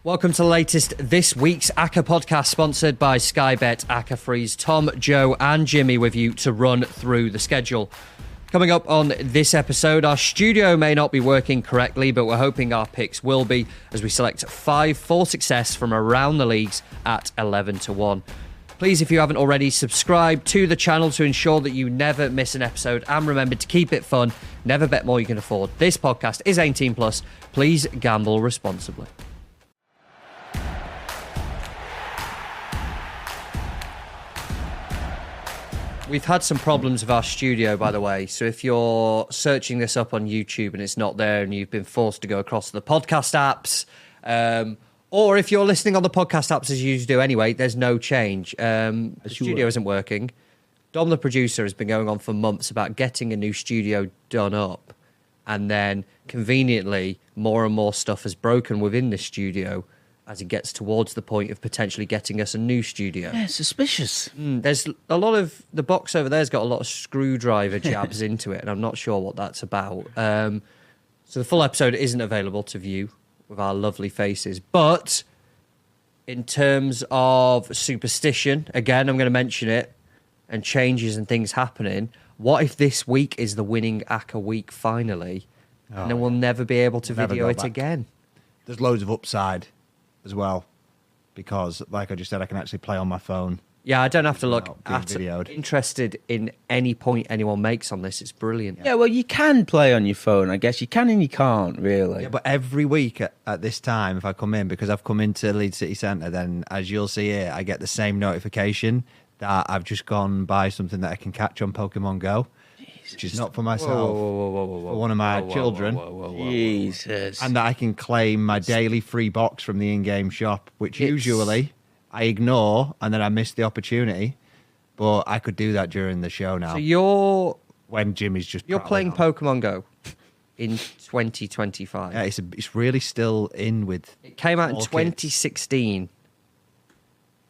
Welcome to the latest This Week's Acca podcast, sponsored by Sky Bet. Acca frees Tom, Joe and Jimmy with you to run through the schedule. Coming up on this episode, our studio may not be working correctly, but we're hoping our picks will be, as we select 5 for success from around the leagues at 11-1. Please, if you haven't already, subscribe to the channel to ensure that you never miss an episode, and remember to keep it fun. Never bet more you can afford. This podcast is 18+. Please gamble responsibly. We've had some problems with our studio, by the way. So if you're searching this up on YouTube and it's not there and you've been forced to go across to the podcast apps, or if you're listening on the podcast apps as you usually do anyway, there's no change. The studio isn't working. Dom, the producer, has been going on for months about getting a new studio done up. And then, conveniently, more and more stuff has broken within the studio as it gets towards the point of potentially getting us a new studio. Yeah, suspicious. There's a lot of... The box over there's got a lot of screwdriver jabs into it, and I'm not sure what that's about. So the full episode isn't available to view with our lovely faces. But in terms of superstition, again, I'm going to mention it, and changes and things happening, what if this week is the winning Acca week finally, and then we'll never be able to video it again? There's loads of upside as well, because like I just said, I can actually play on my phone. Yeah, I don't have to look videoed. Interested in any point anyone makes on this. It's brilliant. Yeah, well, you can play on your phone, I guess. You can and you can't, really. Yeah, but every week at this time, if I come in, because I've come into Leeds City Centre, then as you'll see here, I get the same notification that I've just gone by something that I can catch on Pokemon Go. Which is not for myself, for one of my children. Jesus. And that I can claim my daily free box from the in-game shop, which usually I ignore, and then I miss the opportunity. But I could do that during the show now. So when Jimmy's just playing Pokemon Go in 2025. Yeah, it's really still in with. It came out in 2016,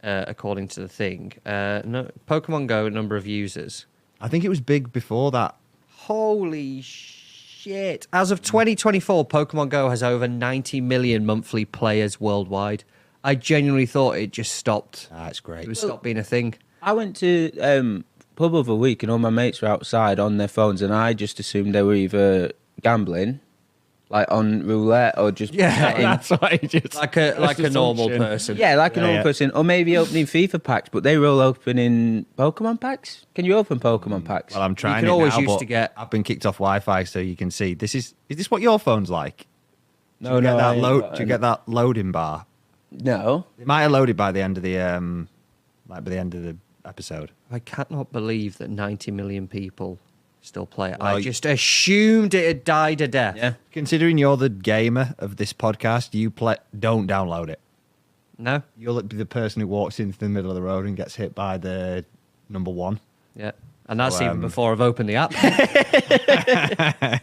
according to the thing. No, Pokemon Go number of users. I think it was big before that. Holy shit. As of 2024, Pokemon Go has over 90 million monthly players worldwide. I genuinely thought it just stopped. That's great. It would stop being a thing. I went to pub of a week and all my mates were outside on their phones and I just assumed they were either gambling, like on roulette, or just that's what I just like a normal person. Yeah, like a normal person, or maybe opening FIFA packs, but they were all opening Pokemon packs. Can you open Pokemon packs? Well, I'm trying. You can always use to get. I've been kicked off Wi-Fi, so you can see. Is this what your phone's like? Do you get that loading bar? No, it might have loaded by the end of the by the end of the episode. I cannot believe that 90 million people still play it. Well, I just assumed it had died a death. Yeah. Considering you're the gamer of this podcast, don't download it. No? You'll be the person who walks into the middle of the road and gets hit by the number 1. Yeah. And that's even before I've opened the app.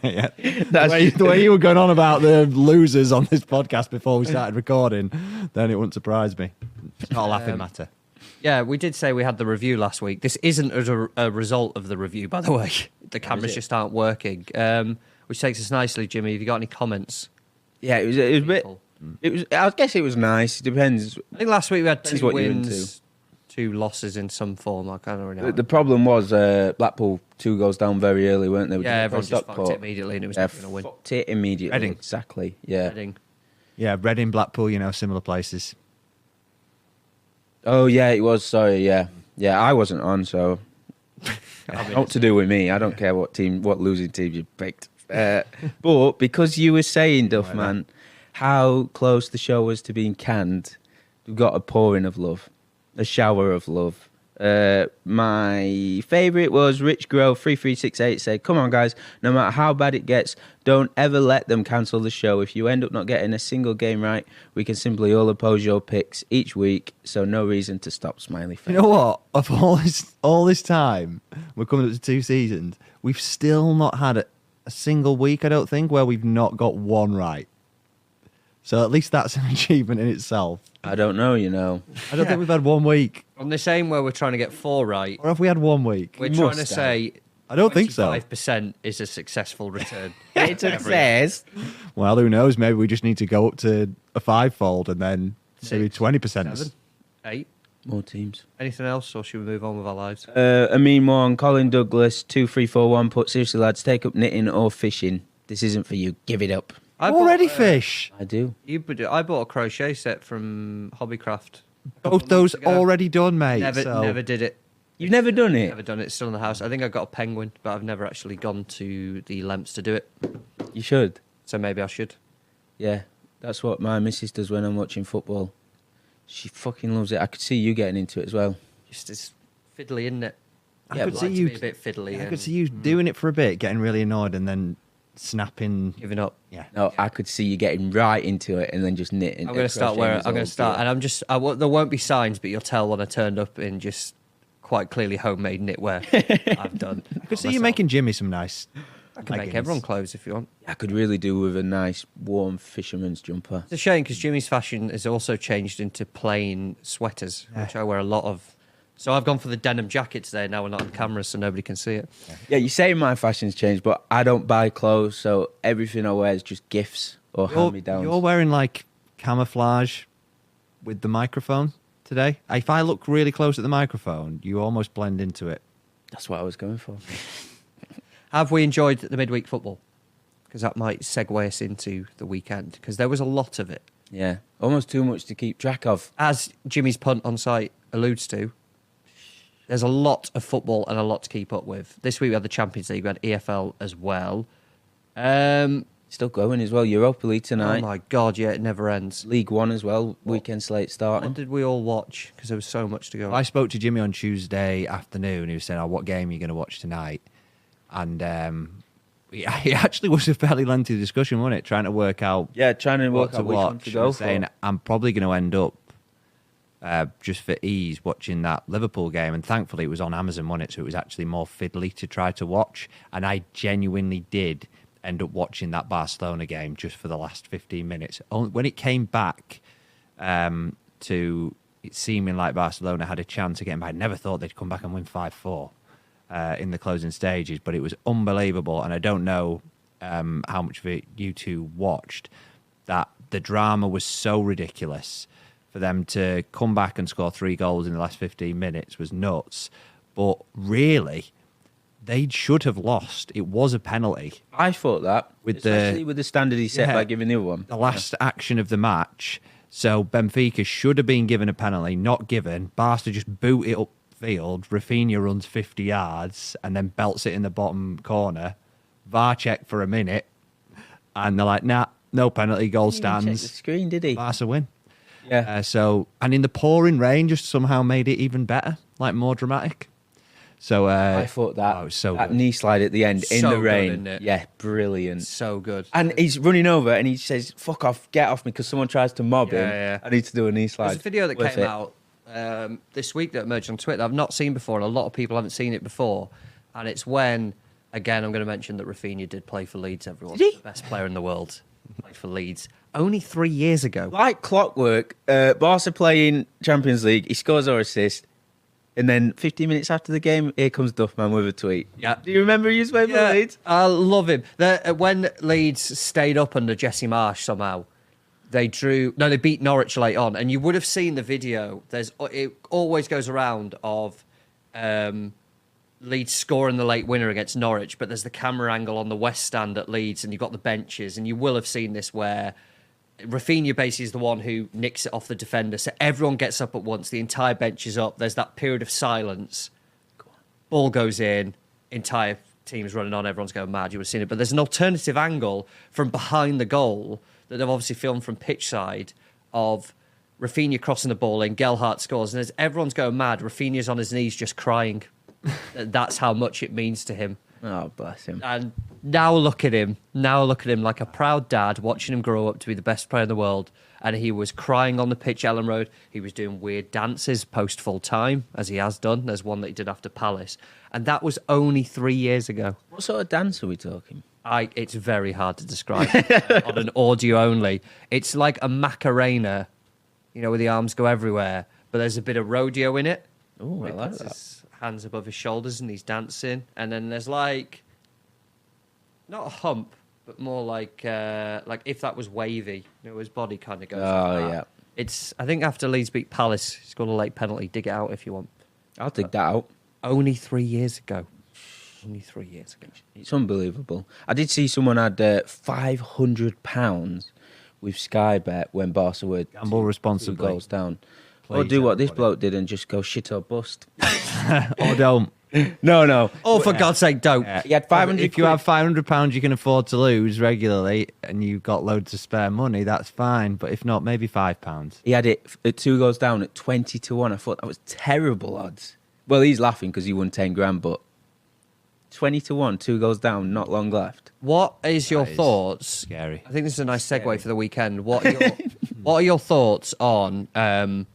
Yeah. The way you were going on about the losers on this podcast before we started recording, then it wouldn't surprise me. It's not a laughing matter. Yeah, we did say we had the review last week. This isn't a result of the review, by the way. The cameras just aren't working. Which takes us nicely, Jimmy. Have you got any comments? Yeah, it was a bit. It was. I guess it was nice. It depends. I think last week we had 2 wins, 2 losses in some form. I can't remember. The problem was Blackpool 2 goals down very early, weren't they? Yeah, everyone just fucked it immediately, and it was not going to win. Fucked it immediately. Reading. Exactly. Yeah. Reading. Yeah, Reading, Blackpool. Similar places. Oh yeah, it was. Sorry, yeah. I wasn't on, so not to do with me. I don't care what losing team you picked. But because you were saying, Duffman, how close the show was to being canned, we got a pouring of love, a shower of love. My favourite was Rich Grove 3368 said, "Come on guys, no matter how bad it gets, don't ever let them cancel the show. If you end up not getting a single game right, we can simply all oppose your picks each week, so no reason to stop." Smiley face. You know what? Of all this time, we're coming up to 2 seasons, we've still not had a single week, I don't think, where we've not got one right. So at least that's an achievement in itself. I don't know, I don't think we've had 1 week. On the same where we're trying to get 4 right. Or have we had 1 week? We're trying to say I don't think so. 5% is a successful return. It says. Well, who knows? Maybe we just need to go up a fivefold and then maybe 20%. 7, 8. More teams. Anything else, or should we move on with our lives? Amin Moore, Colin Douglas, 2341. Put, seriously, lads, take up knitting or fishing. This isn't for you. Give it up. Already fish. I do. I bought a crochet set from Hobbycraft. Both those already done, mate. Never did it. You've never done it? Never done it. It's still in the house. I think I got a penguin, but I've never actually gone to the lengths to do it. You should. So maybe I should. Yeah, that's what my missus does when I'm watching football. She fucking loves it. I could see you getting into it as well. Just it's fiddly, isn't it? I could see you a bit fiddly. I could see you doing it for a bit, getting really annoyed, and then snapping, giving up. Yeah. No, I could see you getting right into it and then just knitting. I'm going to start and there won't be signs, but you'll tell when I turned up in just quite clearly homemade knitwear. I've done. I could see you making Jimmy some nice. I can make everyone clothes if you want. I could really do with a nice warm fisherman's jumper. It's a shame because Jimmy's fashion has also changed into plain sweaters, which I wear a lot of. So I've gone for the denim jacket today. Now we're not on camera, so nobody can see it. Yeah, you say my fashion's changed, but I don't buy clothes, so everything I wear is just gifts or hand-me-downs. You're wearing like camouflage with the microphone today. If I look really close at the microphone, you almost blend into it. That's what I was going for. Have we enjoyed the midweek football? Because that might segue us into the weekend, because there was a lot of it. Yeah, almost too much to keep track of. As Jimmy's punt on site alludes to, there's a lot of football and a lot to keep up with. This week we had the Champions League, we had EFL as well. Still going as well. Europa League tonight. Oh my God, yeah, it never ends. League One as well. Weekend slate starting. What did we all watch? Because there was so much to go. I spoke to Jimmy on Tuesday afternoon. He was saying, what game are you going to watch tonight? And it actually was a fairly lengthy discussion, wasn't it? Trying to work out which one to watch. go saying, for. I'm probably going to end up, just for ease, watching that Liverpool game. And thankfully it was on Amazon, wasn't it? So it was actually more fiddly to try to watch. And I genuinely did end up watching that Barcelona game just for the last 15 minutes. When it came back to it seeming like Barcelona had a chance of getting back, I never thought they'd come back and win 5-4 in the closing stages. But it was unbelievable. And I don't know how much of it you two watched, that the drama was so ridiculous. For them to come back and score 3 goals in the last 15 minutes was nuts. But really, they should have lost. It was a penalty. I thought that, especially with the standard he set by giving the other one. The last action of the match. So Benfica should have been given a penalty, not given. Barca just boot it upfield. Rafinha runs 50 yards and then belts it in the bottom corner. VAR check for a minute. And they're like, nah, no penalty, goal stands. He didn't check the screen, did he? Barca win. Yeah. And in the pouring rain, just somehow made it even better, like more dramatic. So I thought that it was so that good. knee slide at the end in So the good, rain. isn't it? Yeah, brilliant. So good. And he's running over and he says, "Fuck off, get off me," because someone tries to mob him. Yeah. I need to do a knee slide. There's a video that Worth came it. out this week that emerged on Twitter that I've not seen before, and a lot of people haven't seen it before. And it's when, again, I'm going to mention that Rafinha did play for Leeds, everyone. Did he? The best player in the world. Played for Leeds. Only 3 years ago. Like clockwork, Barca playing Champions League, he scores or assist, and then 15 minutes after the game, here comes Duffman with a tweet. Yeah. Do you remember he was playing for Leeds? I love him. When Leeds stayed up under Jesse Marsh somehow, they beat Norwich late on, and you would have seen the video. It always goes around of Leeds scoring the late winner against Norwich, but there's the camera angle on the West Stand at Leeds, and you've got the benches, and you will have seen this where Rafinha basically is the one who nicks it off the defender, so everyone gets up at once, the entire bench is up, there's that period of silence, ball goes in, entire team's running on, everyone's going mad, you would have seen it, but there's an alternative angle from behind the goal that they've obviously filmed from pitch side of Rafinha crossing the ball in, Gelhardt scores, and as everyone's going mad, Rafinha's on his knees just crying. That's how much it means to him. Oh, bless him. And now look at him like a proud dad, watching him grow up to be the best player in the world. And he was crying on the pitch, Ellen Road. He was doing weird dances post full time, as he has done. There's one that he did after Palace. And that was only 3 years ago. What sort of dance are we talking? It's very hard to describe on an audio only. It's like a Macarena, where the arms go everywhere, but there's a bit of rodeo in it. Oh, I like that. His hands above his shoulders and he's dancing. And then there's like, not a hump, but more like if that was wavy, his body kind of goes. Oh, like that. yeah. It's, I think after Leeds beat Palace, he's got a late penalty. Dig it out if you want. I'll dig that out. Only 3 years ago. It's unbelievable. I did see someone had £500 with Sky Bet when Barca were Gamble responsibly. 2 goals down. Please, Or do what this everybody. bloke did and just go shit or bust. Or don't. No. Oh, for God's sake, don't. He had 500 If you have £500 you can afford to lose regularly and you've got loads of spare money, that's fine. But if not, maybe £5. He had it at 2 goals down at 20 to 1. I thought that was terrible odds. Well, he's laughing because he won 10 grand, but 20 to 1, 2 goals down, not long left. What is your That is thoughts? Scary. I think this is a nice segue for the weekend. What are your thoughts on?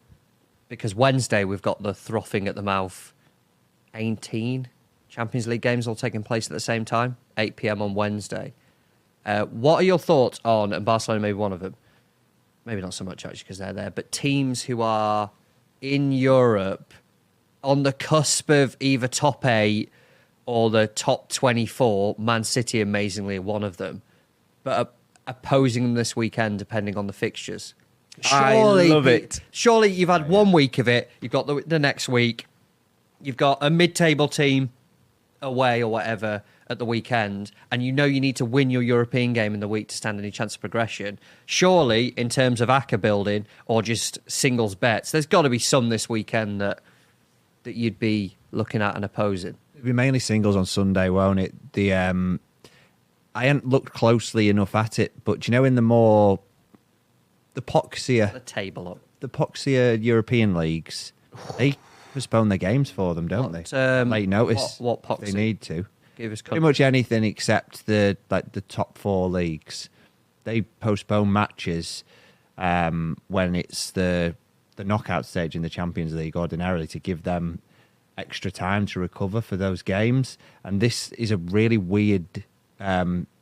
Because Wednesday we've got the frothing at the mouth 18 Champions League games all taking place at the same time, 8 p.m. on Wednesday. What are your thoughts on, and Barcelona may be one of them, maybe not so much actually because they're there, but teams who are in Europe on the cusp of either top 8 or the top 24, Man City amazingly are one of them, but opposing them this weekend depending on the fixtures. I love it. Surely you've had 1 week of it, you've got the next week, you've got a mid-table team away or whatever at the weekend, and you know you need to win your European game in the week to stand any chance of progression. Surely, in terms of Acca building or just singles bets, there's got to be some this weekend that you'd be looking at and opposing. It'll be mainly singles on Sunday, won't it? I hadn't looked closely enough at it, but do you know in the poxier The table up. European leagues, they postpone their games for them, don't they? Late notice. What if poxy? they need to. Give us Pretty much anything except the top 4 leagues. They postpone matches when it's the knockout stage in the Champions League ordinarily to give them extra time to recover for those games. And this is a really weird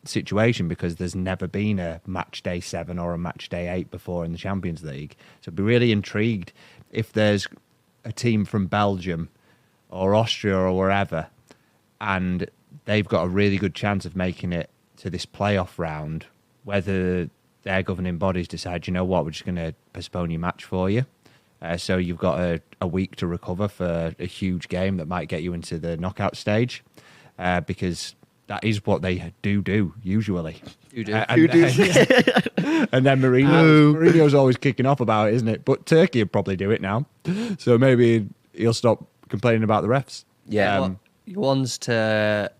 situation because there's never been a match day 7 or a match day 8 before in the Champions League. So I'd be really intrigued if there's a team from Belgium or Austria or wherever and they've got a really good chance of making it to this playoff round, whether their governing bodies decide, you know what, we're just going to postpone your match for you. So you've got a week to recover for a huge game that might get you into the knockout stage, because that is what they do usually. You do. And then Mourinho's always kicking off about it, isn't it? But Turkey would probably do it now. So maybe he'll stop complaining about the refs. Yeah. Your ones to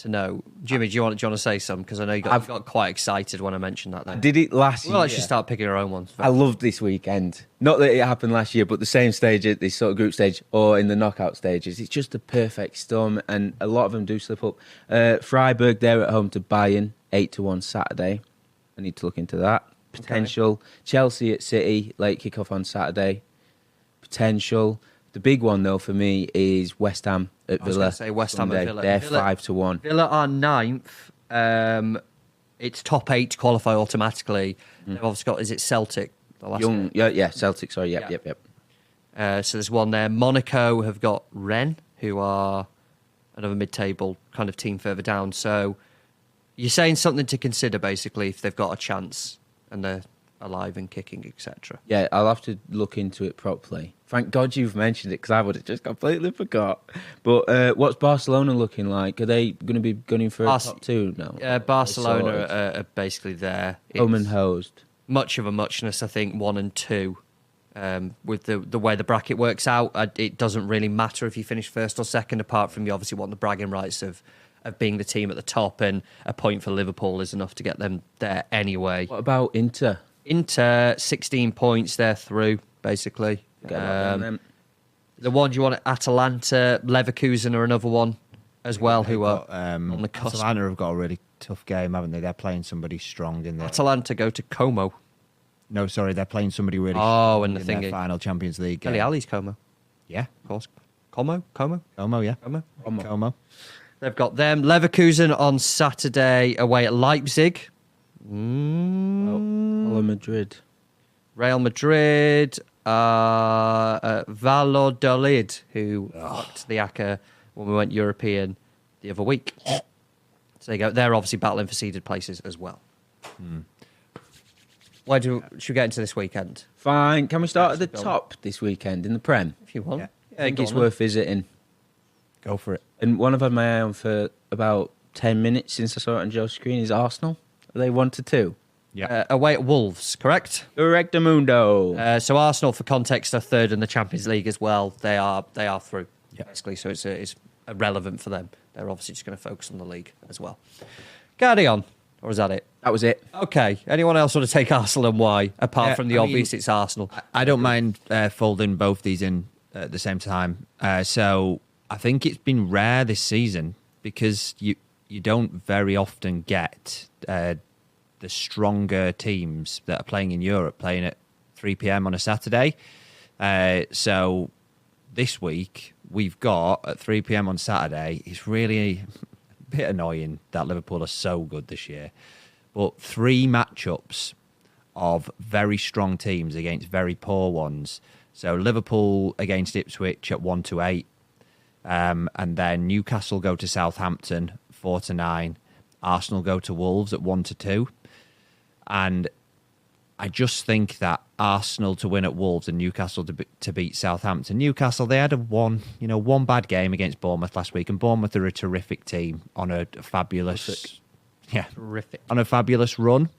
know. Jimmy, do you want to say some? Because I know you got quite excited when I mentioned that. I Then did it last year. we'll actually start picking our own ones. I loved this weekend. Not that it happened last year, but the same stage at this sort of group stage or in the knockout stages. It's just a perfect storm, and a lot of them do slip up. Freiburg, they're at home to Bayern, 8 to 1 Saturday. I need to look into that. Potential. Okay. Chelsea at City, late kickoff on Saturday. Potential. The big one, though, for me is West Ham at Villa. I was going to say West Ham at Villa. They're 5 to 1. Villa are 9th. It's top 8 to qualify automatically. They've obviously got, is it Celtic? The last game? Celtic, sorry. Yep. So there's one there. Monaco have got Rennes, who are another mid-table kind of team further down. So you're saying something to consider, basically, if they've got a chance and they're alive and kicking, etc. Yeah, I'll have to look into it properly. Thank God you've mentioned it because I would have just completely forgot. But what's Barcelona looking like? Are they going to be gunning for a top 2 now? Barcelona are basically there. Home and hosed. Much of a muchness, I think, 1 and 2. With the way the bracket works out, it doesn't really matter if you finish first or second, apart from you obviously want the bragging rights of being the team at the top, and a point for Liverpool is enough to get them there anyway. What about Inter? Inter, 16 points, they're through, basically. The one you want, Atalanta, Leverkusen are another one as well, who are on the cusp. Atalanta have got a really tough game, haven't they? They're playing somebody strong in there. Atalanta go to Como. No, sorry, they're playing somebody really strong in the their final Champions League game. Dele Alli's Como. Yeah. Of course. Como, yeah. Como. They've got them. Leverkusen on Saturday away at Leipzig. Real Madrid. Valladolid, who fucked the Acca when we went European the other week. So there you go. They're obviously battling for seeded places as well. Should we get into this weekend? Fine. Can we start at the top this weekend in the Prem? If you want. Yeah. I think it's worth visiting. Go for it. And one I've had my eye on for about 10 minutes since I saw it on Joe's screen is Arsenal. Are they 1-2? Yeah. Away at Wolves, correct? Correctamundo. So Arsenal, for context, are third in the Champions League as well. They are through, Yeah. basically. So it's irrelevant for them. They're obviously just going to focus on the league as well. Carry on, or is that it? That was it. Okay. Anyone else want to take Arsenal and why? Apart from the I mean, obvious, it's Arsenal. I don't mind folding both these in at the same time. So I think it's been rare this season because you don't very often get the stronger teams that are playing in Europe playing at 3 p.m. on a Saturday. So this week we've got at 3 p.m. on Saturday. It's really a bit annoying that Liverpool are so good this year. But 3 matchups of very strong teams against very poor ones. So Liverpool against Ipswich at 1-8. And then Newcastle go to Southampton 4-9. Arsenal go to Wolves at 1-2. And I just think that Arsenal to win at Wolves and Newcastle to beat Southampton. Newcastle, they had one bad game against Bournemouth last week, and Bournemouth are a terrific team on a fabulous, on a fabulous run.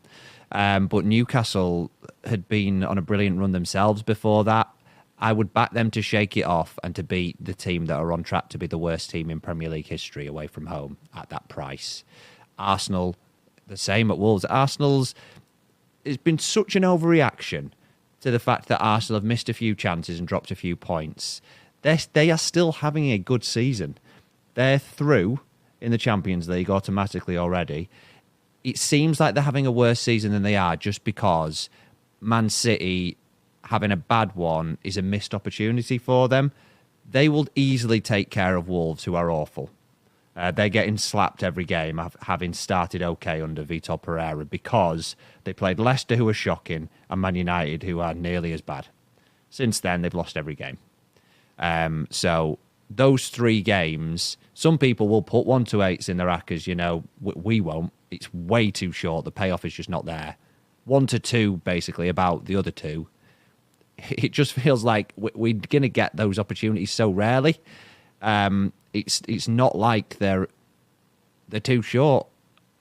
But Newcastle had been on a brilliant run themselves before that. I would back them to shake it off and to beat the team that are on track to be the worst team in Premier League history away from home at that price. Arsenal, the same at Wolves. It's been such an overreaction to the fact that Arsenal have missed a few chances and dropped a few points. They are still having a good season. They're through in the Champions League automatically already. It seems like they're having a worse season than they are just because Man City having a bad one is a missed opportunity for them. They will easily take care of Wolves, who are awful. They're getting slapped every game, having started okay under Vitor Pereira, because they played Leicester, who are shocking, and Man United, who are nearly as bad. Since then, they've lost every game. So those 3 games, some people will put 1-8s in their Accas. We won't. It's way too short. The payoff is just not there. 1-2, basically, about the other 2. It just feels like we're going to get those opportunities so rarely. It's not like they're too short.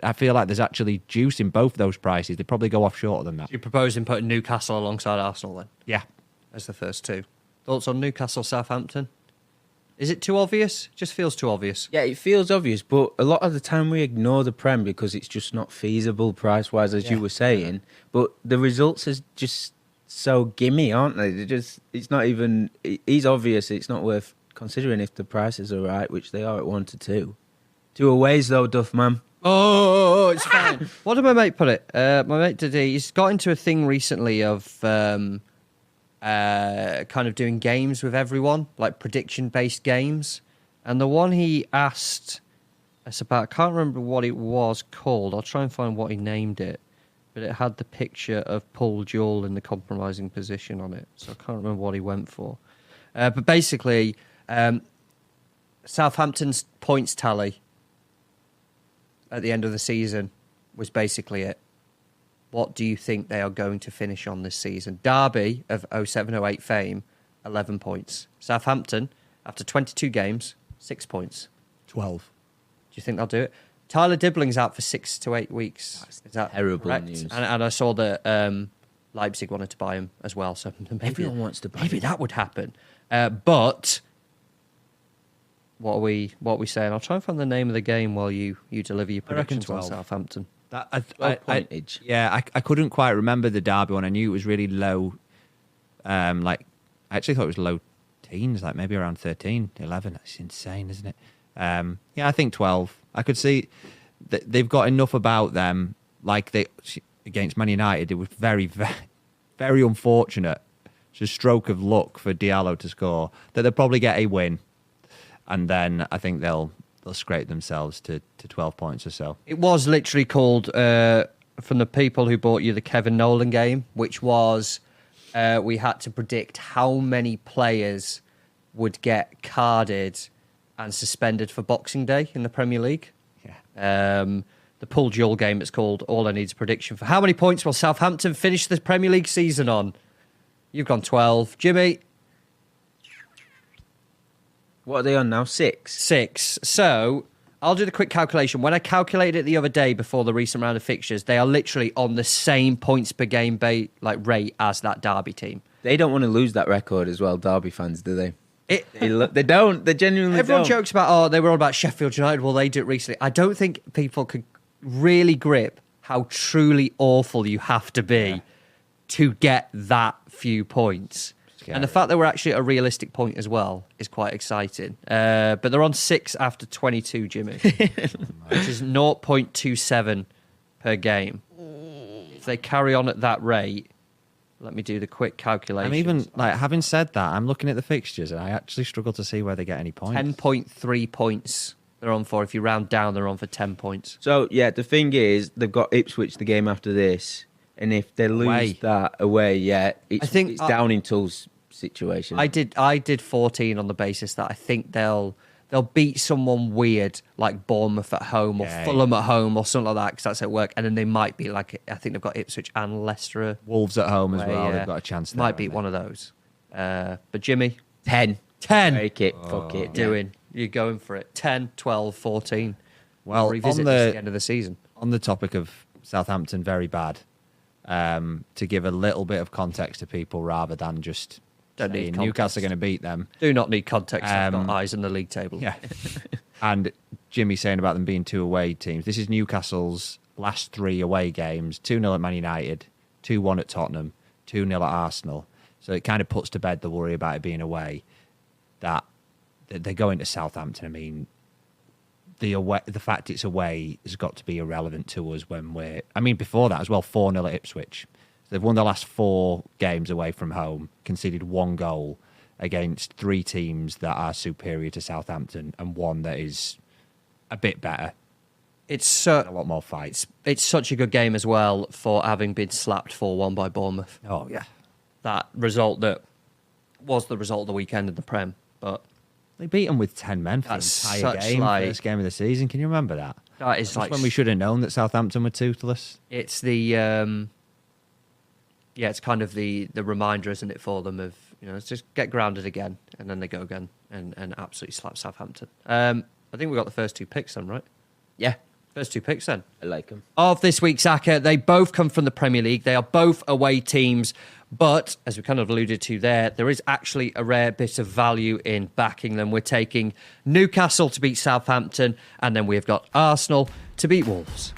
I feel like there's actually juice in both those prices. They probably go off shorter than that. You're proposing putting Newcastle alongside Arsenal then? Yeah. As the first 2. Thoughts on Newcastle, Southampton? Is it too obvious? Just feels too obvious. Yeah, it feels obvious, but a lot of the time we ignore the Prem because it's just not feasible price-wise, as you were saying. But the results are just so gimme, aren't they? It's not even... It's obvious it's not worth considering if the prices are right, which they are at 1-2. 2 aways, though, Duff, man. Oh, it's fine. What did my mate put it? My mate he's got into a thing recently of kind of doing games with everyone, like prediction-based games. And the one he asked us about, I can't remember what it was called. I'll try and find what he named it. But it had the picture of Paul Jewell in the compromising position on it. So I can't remember what he went for. But basically, Southampton's points tally at the end of the season was basically it. What do you think they are going to finish on this season? Derby of 07-08 fame, 11 points. Southampton, after 22 games, 6 points. 12. Do you think they'll do it? Tyler Dibling's out for 6 to 8 weeks. Is that terrible correct? news. And I saw that Leipzig wanted to buy him as well. So maybe, Everyone wants to buy maybe him. that would happen. But what are we saying? I'll try and find the name of the game while you deliver your predictions on 12. Southampton. Pointage. I couldn't quite remember the Derby one. I knew it was really low. I actually thought it was low teens, like maybe around 13, 11. That's insane, isn't it? I think 12. I could see that they've got enough about them. Like against Man United, it was very, very, very unfortunate. It's a stroke of luck for Diallo to score. That they'll probably get a win, and then I think they'll scrape themselves to 12 points or so. It was literally called, from the people who bought you the Kevin Nolan game, which was we had to predict how many players would get carded and suspended for Boxing Day in the Premier League. Yeah. The pool duel game, it's called. All I need is a prediction for how many points will Southampton finish the Premier League season on? You've gone 12. Jimmy? What are they on now? 6? 6. So I'll do the quick calculation. When I calculated it the other day before the recent round of fixtures, they are literally on the same points per game rate as that Derby team. They don't want to lose that record as well, Derby fans, do they? They don't. They genuinely Everyone don't. jokes about, they were all about Sheffield United. Well, they did it recently. I don't think people could really grip how truly awful you have to be to get that few points. Scary. And the fact that we're actually at a realistic point as well is quite exciting. But they're on 6 after 22, Jimmy, which is 0.27 per game. If they carry on at that rate, let me do the quick calculation. I'm even, having said that, I'm looking at the fixtures and I actually struggle to see where they get any points. 10.3 points they're on for. If you round down, they're on for 10 points. So, the thing is, they've got Ipswich the game after this. And if they lose that away, it's down in Tull's situation. I did 14 on the basis that I think they'll beat someone weird like Bournemouth at home or Fulham at home or something like that because that's at work. And then they might be I think they've got Ipswich and Leicester. Wolves at home as well. They've got a chance there. Might beat one of those. But Jimmy? 10. Take it. Fuck it. You're going for it. 10, 12, 14. Well, revisit this at the end of the season. On the topic of Southampton, very bad. To give a little bit of context to people rather than just saying Newcastle are going to beat them. Do not need context. I've got eyes on the league table. Yeah. And Jimmy saying about them being 2 away teams. This is Newcastle's last 3 away games. 2-0 at Man United, 2-1 at Tottenham, 2-0 at Arsenal. So it kind of puts to bed the worry about it being away. That they're going to Southampton. I mean, the fact it's away has got to be irrelevant to us when before that as well, 4-0 at Ipswich. So they've won the last 4 games away from home, conceded 1 goal against 3 teams that are superior to Southampton and 1 that is a bit better. It's a lot more fights. It's such a good game as well for having been slapped 4-1 by Bournemouth. Oh, yeah. That result that was the result of the weekend in the Prem, but they beat them with 10 men for the entire game, first game of the season. Can you remember that? That is That's when we should have known that Southampton were toothless. It's the it's kind of the reminder, isn't it, for them of let's just get grounded again, and then they go again and absolutely slap Southampton. I think we got the first 2 picks then, right? Yeah. First 2 picks then. I like them. Of this week's Acca, they both come from the Premier League. They are both away teams. But, as we kind of alluded to there is actually a rare bit of value in backing them. We're taking Newcastle to beat Southampton, and then we've got Arsenal to beat Wolves.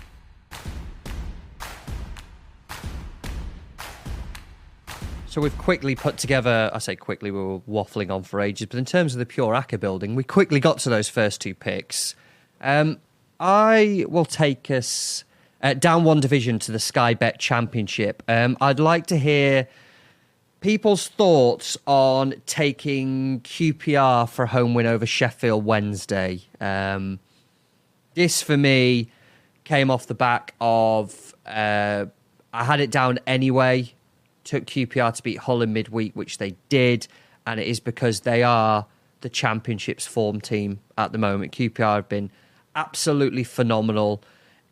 So we've quickly put together, I say quickly, we were waffling on for ages, but in terms of the pure Acca building, we quickly got to those first 2 picks. I will take us down 1 division to the Sky Bet Championship. I'd like to hear people's thoughts on taking QPR for a home win over Sheffield Wednesday. This, for me, came off the back of... I had it down anyway. Took QPR to beat Hull in midweek, which they did. And it is because they are the Championship's form team at the moment. QPR have been absolutely phenomenal.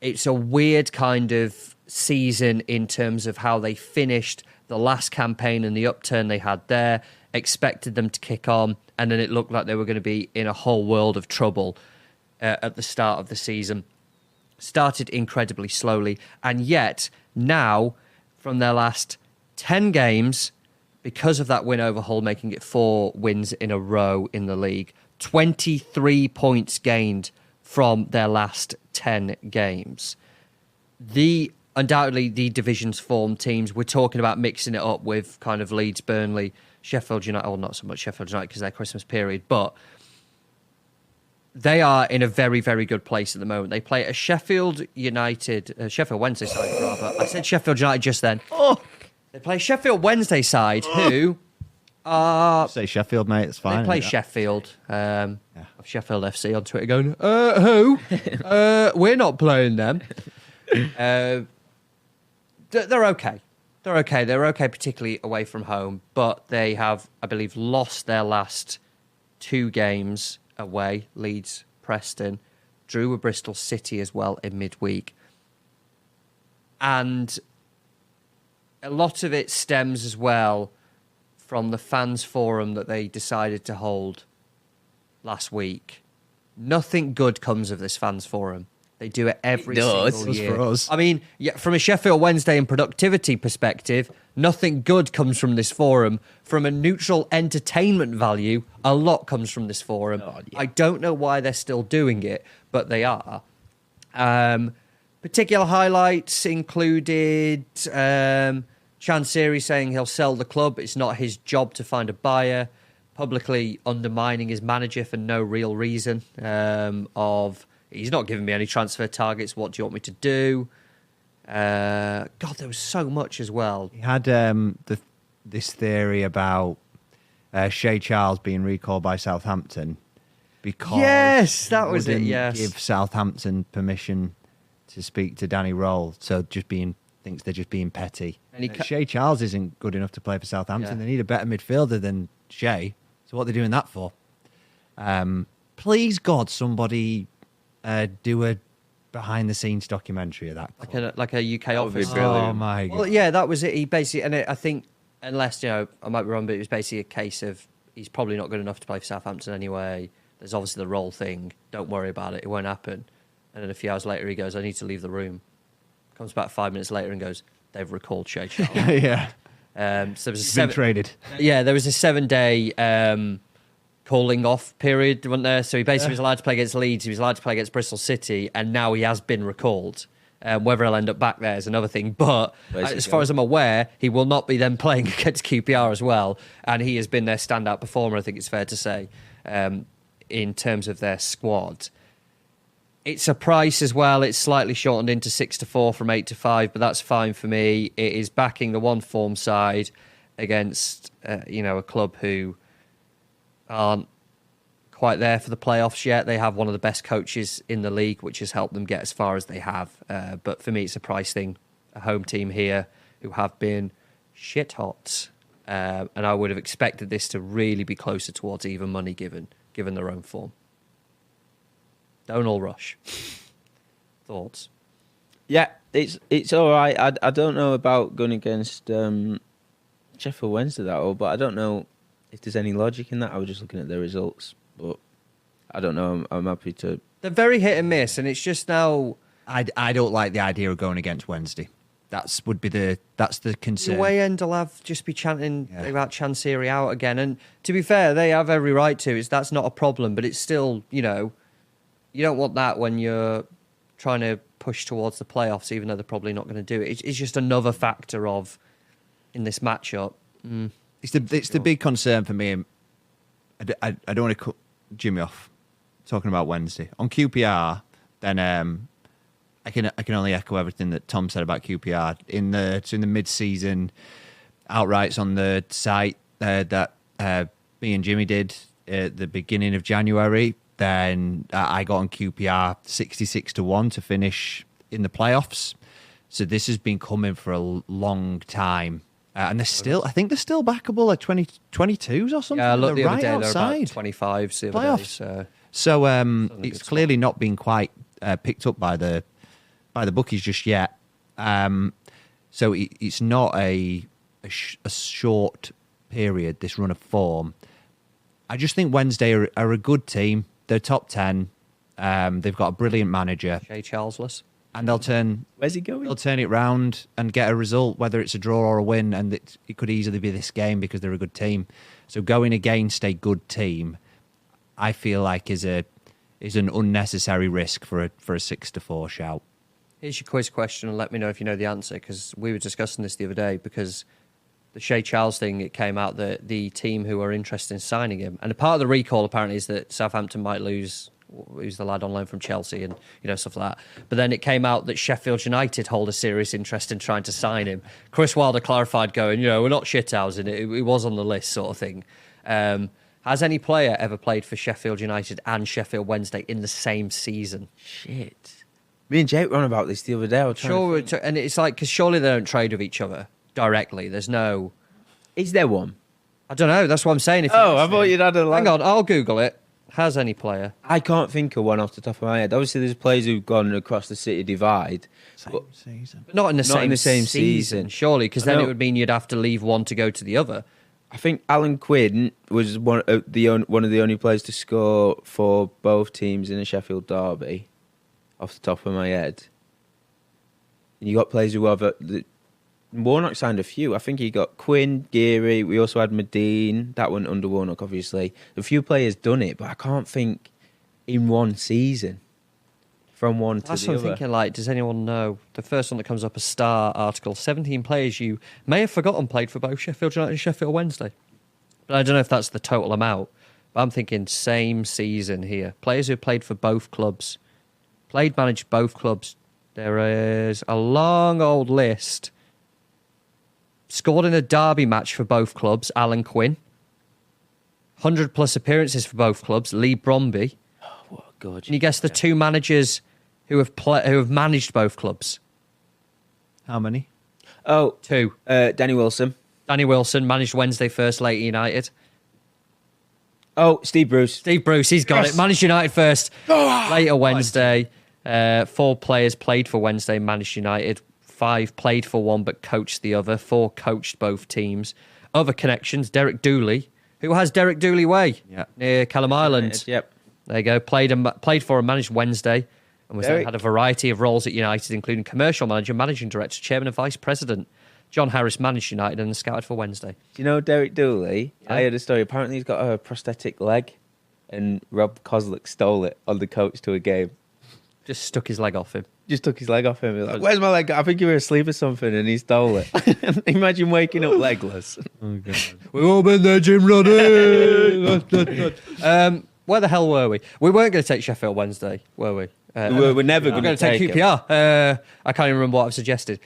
It's a weird kind of season in terms of how they finished the last campaign and the upturn they had there. Expected them to kick on, and then it looked like they were going to be in a whole world of trouble at the start of the season. Started incredibly slowly, and yet now, from their last 10 games, because of that win over Hull, making it 4 wins in a row in the league, 23 points gained from their last 10 games. Undoubtedly, the division's form teams, we're talking about mixing it up with kind of Leeds, Burnley, Sheffield United, well, not so much Sheffield United because they're Christmas period, but they are in a very, very good place at the moment. They play a Sheffield Wednesday side, rather. I said Sheffield United just then. Oh! They play Sheffield Wednesday side, who are... Say Sheffield, mate, it's fine. They play Sheffield. Of Sheffield FC on Twitter going, who? We're not playing them. They're okay. They're okay. They're okay, particularly away from home. But they have, I believe, lost their last 2 games away. Leeds, Preston. drew with Bristol City as well in midweek. And a lot of it stems as well from the fans forum that they decided to hold last week. Nothing good comes of this fans forum. They do it every single year. For us. I mean, yeah, from a Sheffield Wednesday and productivity perspective, nothing good comes from this forum. From a neutral entertainment value, a lot comes from this forum. God, yeah. I don't know why they're still doing it, but they are. Particular highlights included Chansiri saying he'll sell the club. It's not his job to find a buyer. Publicly undermining his manager for no real reason. He's not giving me any transfer targets. What do you want me to do? God, there was so much as well. He had this theory about Shea Charles being recalled by Southampton because Yes, that he was it, wouldn't yes. give Southampton permission to speak to Danny Roll, so thinks they're just being petty. And Shea Charles isn't good enough to play for Southampton. Yeah. They need a better midfielder than Shea. So what are they doing that for? Please God, somebody do a behind-the-scenes documentary of that club. Like a UK would be office. brilliant. Oh my God. Well, yeah, that was it. He basically, I think, unless, I might be wrong, but it was basically a case of he's probably not good enough to play for Southampton anyway. There's obviously the role thing. Don't worry about it. It won't happen. And then a few hours later, he goes, I need to leave the room. Comes back 5 minutes later and goes, they've recalled Shea Charles. Yeah. So there was a He's been traded. Yeah, there was a 7-day calling off period, wasn't there? So he basically was allowed to play against Leeds, he was allowed to play against Bristol City, and now he has been recalled. Whether he'll end up back there is another thing. But as far as I'm aware, he will not be then playing against QPR as well. And he has been their standout performer, I think it's fair to say, in terms of their squad. It's a price as well. It's slightly shortened into 6-4 from 8-5, but that's fine for me. It is backing the one form side against, a club who aren't quite there for the playoffs yet. They have one of the best coaches in the league, which has helped them get as far as they have. But for me, it's a price thing. A home team here who have been shit hot. And I would have expected this to really be closer towards even money given their own form. Don't all rush. Thoughts? Yeah, it's all right. I don't know about going against Sheffield Wednesday that all, but I don't know if there's any logic in that. I was just looking at their results, but I don't know. I'm happy to. They're very hit and miss, and it's just now. I don't like the idea of going against Wednesday. That's the concern. The way end will have just be chanting about Chansiri out again, and to be fair, they have every right to. That's not a problem, but it's still, you don't want that when you're trying to push towards the playoffs, even though they're probably not going to do it. It's just another factor of in this matchup. It's the big concern for me. I don't want to cut Jimmy off talking about Wednesday on QPR. Then I can only echo everything that Tom said about QPR in the mid-season outrights on the site that me and Jimmy did at the beginning of January. Then I got on QPR 66-1 to finish in the playoffs. So this has been coming for a long time. And I think they're still backable at 22s or something. Yeah, look, the they're other right day outside. they're about 25s the other Playoffs. day. So it's clearly not been quite picked up by the bookies just yet. So it's not a short period, this run of form. I just think Wednesday are a good team. They're top 10. They've got a brilliant manager. Shea Charlesless. And they'll turn. Where's he going? They'll turn it round and get a result, whether it's a draw or a win, and it could easily be this game because they're a good team. So going against a good team, I feel like is an unnecessary risk for a 6-4 shout. Here's your quiz question, and let me know if you know the answer, because we were discussing this the other day, because the Shea Charles thing, it came out that the team who are interested in signing him, and a part of the recall apparently is that Southampton might lose who's the lad on loan from Chelsea and stuff like that. But then it came out that Sheffield United hold a serious interest in trying to sign him. Chris Wilder clarified, going, we're not shithousing it. It was on the list, sort of thing. Has any player ever played for Sheffield United and Sheffield Wednesday in the same season? Shit. Me and Jake were on about this the other day. And it's like, because surely they don't trade with each other directly. There's no. Is there one? I don't know. That's what I'm saying. I thought you'd had a. Hang on, I'll Google it. has any player. I can't think of one off the top of my head. Obviously, there's players who've gone across the City divide. Same season. But not in the same season. surely, because then it would mean you'd have to leave one to go to the other. I think Alan Quinn was one of the only players to score for both teams in a Sheffield derby, off the top of my head. And you got players who have Warnock signed a few. I think he got Quinn, Geary. We also had Medine. That went under Warnock, obviously. A few players done it, but I can't think in one season from one to That's the what other. I'm thinking, like, does anyone know? The first one that comes up, a Star article, 17 players you may have forgotten played for both Sheffield United and Sheffield Wednesday. But I don't know if that's the total amount. But I'm thinking same season here. Players who played for both clubs. Managed both clubs. There is a long old list. Scored in a derby match for both clubs, Alan Quinn. 100-plus appearances for both clubs, Lee Bromby. Oh, what a gorgeous. Can you guess the two managers who have managed both clubs? How many? Oh, Two. Danny Wilson. Danny Wilson managed Wednesday first, late United. Oh, Steve Bruce. Steve Bruce, he's got it. Managed United first, later Wednesday. 4 players played for Wednesday, managed United. 5 played for one but coached the other. 4 coached both teams. Other connections, Derek Dooley, who has Derek Dooley Way near Callum Island. Yep. There you go. Played for and managed Wednesday, and had a variety of roles at United, including commercial manager, managing director, chairman and vice president. John Harris managed United and scouted for Wednesday. Do you know Derek Dooley? Yeah. I heard a story. Apparently he's got a prosthetic leg and Rob Kozlik stole it on the coach to a game. Just stuck his leg off him. Just took his leg off him. He was like, where's my leg? I think you were asleep or something, and he stole it. Imagine waking up legless. Oh, God. We've all been there, Jim Roddy. Where the hell were we? We weren't going to take Sheffield Wednesday, were we? We're never We're going to take QPR. I can't even remember what I've suggested.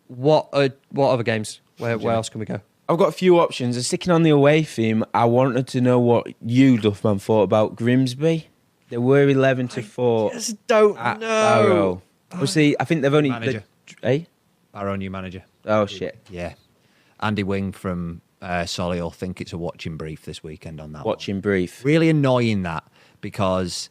What other games? Where else can we go? I've got a few options. And sticking on the away theme, I wanted to know what you, Duffman, thought about Grimsby. They were 11-4. I just don't at know. Barrow. Well, see, I think they've only... Manager. Barrow, new manager. Oh, shit. Yeah. Andy Wing from Solihull think it's a watching brief this weekend on that Watching brief. Really annoying that, because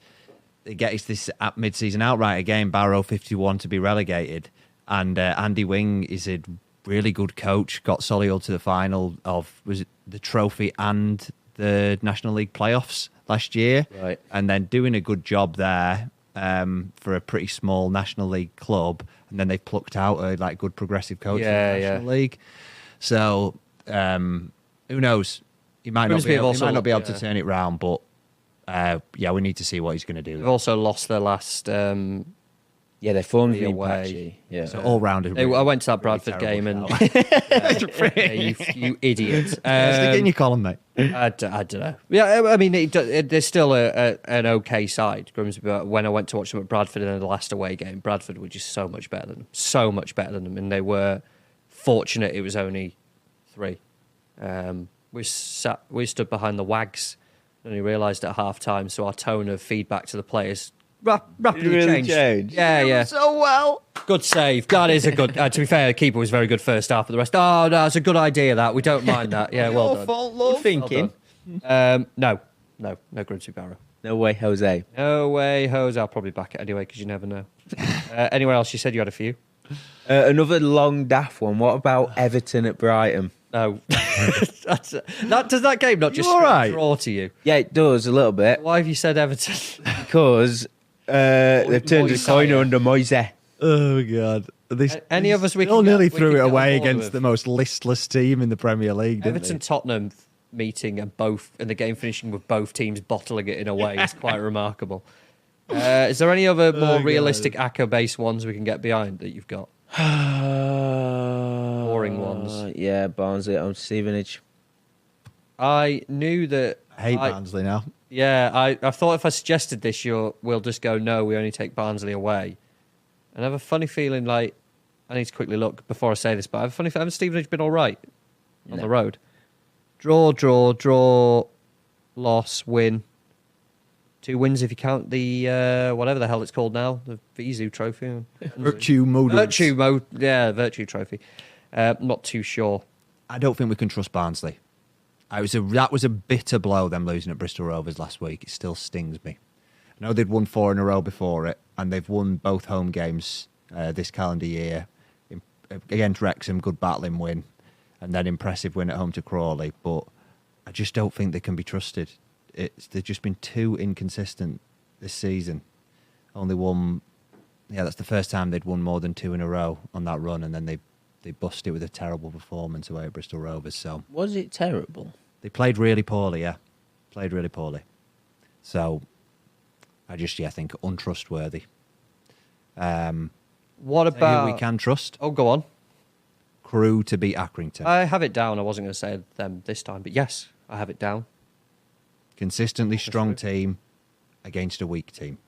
it's this mid-season outright game, Barrow 51 to be relegated, and Andy Wing is a really good coach, got Solihull to the final of, was it the trophy and the National League playoffs last year, Right. and then doing a good job there for a pretty small National League club, and then they've plucked out a good progressive coach in the National League. So who knows? He might not be able to turn it round, but we need to see what he's going to do. They've also lost their last. Their form's been away. patchy. Yeah. So all round. I went to that Bradford game and you idiot. Stick it in your column, mate. I don't know. Yeah, I mean, there's still an okay side, Grimsby. But when I went to watch them at Bradford in the last away game, Bradford were just so much better than them, and they were fortunate it was only 3. We stood behind the Wags, and we realised at half time, so our tone of feedback to the players rapidly really changed. Yeah. So well. Good save. That is a good. To be fair, the keeper was very good first half. But the rest, no, it's a good idea. That we don't mind that. Yeah, well done. Good thinking. No, Grimsby Barrow. No way, Jose. No way, Jose. I'll probably back it anyway because you never know. Anywhere else? You said you had a few. Another long daft one. What about Everton at Brighton? No. Does that game not just draw to you? Yeah, it does a little bit. Why have you said Everton? Because they've turned a corner under Moise. Oh, God. Any of us we still can nearly we threw can it get away on board against with. the most listless team in the Premier League, didn't Everton Tottenham meeting and the game finishing with both teams bottling it in a way is quite remarkable. Is there any other more realistic Acca based ones we can get behind that you've got? Boring ones. Yeah, Barnsley on Stevenage. I knew that. I hate Barnsley now. Yeah, I thought if I suggested this, we'll just go, no, we only take Barnsley away. And I have a funny feeling like, I need to quickly look before I say this, but I have a funny feeling, hasn't Stevenage been all right on the road? Draw, loss, win. 2 wins if you count the, whatever the hell it's called now, the Vizu trophy. Virtue Virtue trophy. Not too sure. I don't think we can trust Barnsley. That was a bitter blow, them losing at Bristol Rovers last week. It still stings me. I know they'd won 4 in a row before it, and they've won both home games this calendar year. Against Wrexham, good battling win, and then impressive win at home to Crawley. But I just don't think they can be trusted. They've just been too inconsistent this season. Only won, that's the first time they'd won more than 2 in a row on that run, and then they busted it with a terrible performance away at Bristol Rovers. So Was it terrible? they played really poorly, Played really poorly. So I think untrustworthy. What about... Who we can trust? Oh, go on. Crew to beat Accrington. I have it down. I wasn't going to say them this time, but yes, I have it down. Consistently strong team against a weak team.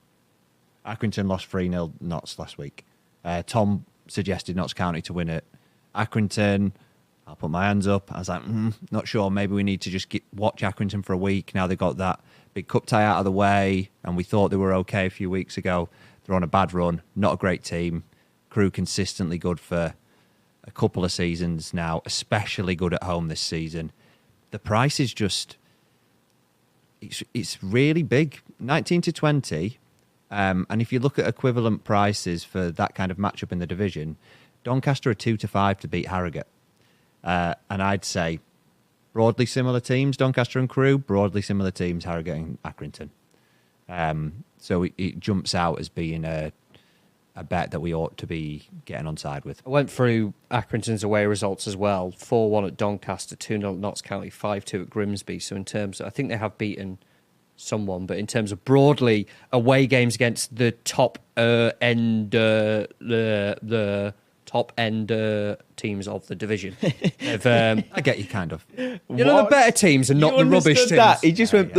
Accrington lost 3-0 Notts last week. Tom suggested Notts County to win it. Accrington, I'll put my hands up. I was like, not sure. Maybe we need to just watch Accrington for a week. Now they've got that big cup tie out of the way, and we thought they were okay a few weeks ago. They're on a bad run. Not a great team. Crew consistently good for a couple of seasons now, especially good at home this season. The price is just... It's really big, 19 to 20. And if you look at equivalent prices for that kind of matchup in the division, Doncaster are 2 to 5 to beat Harrogate. And I'd say broadly similar teams, Doncaster and Crewe, broadly similar teams, Harrogate and Accrington. So it jumps out as being a bet that we ought to be getting on side with. I went through Accrington's away results as well. 4-1 at Doncaster, 2-0 at Notts County, 5-2 at Grimsby. So in terms of, I think they have beaten someone, but in terms of broadly away games against the top end, the top end teams of the division. I get you, kind of. You know, the better teams and not the rubbish teams. That? He just went...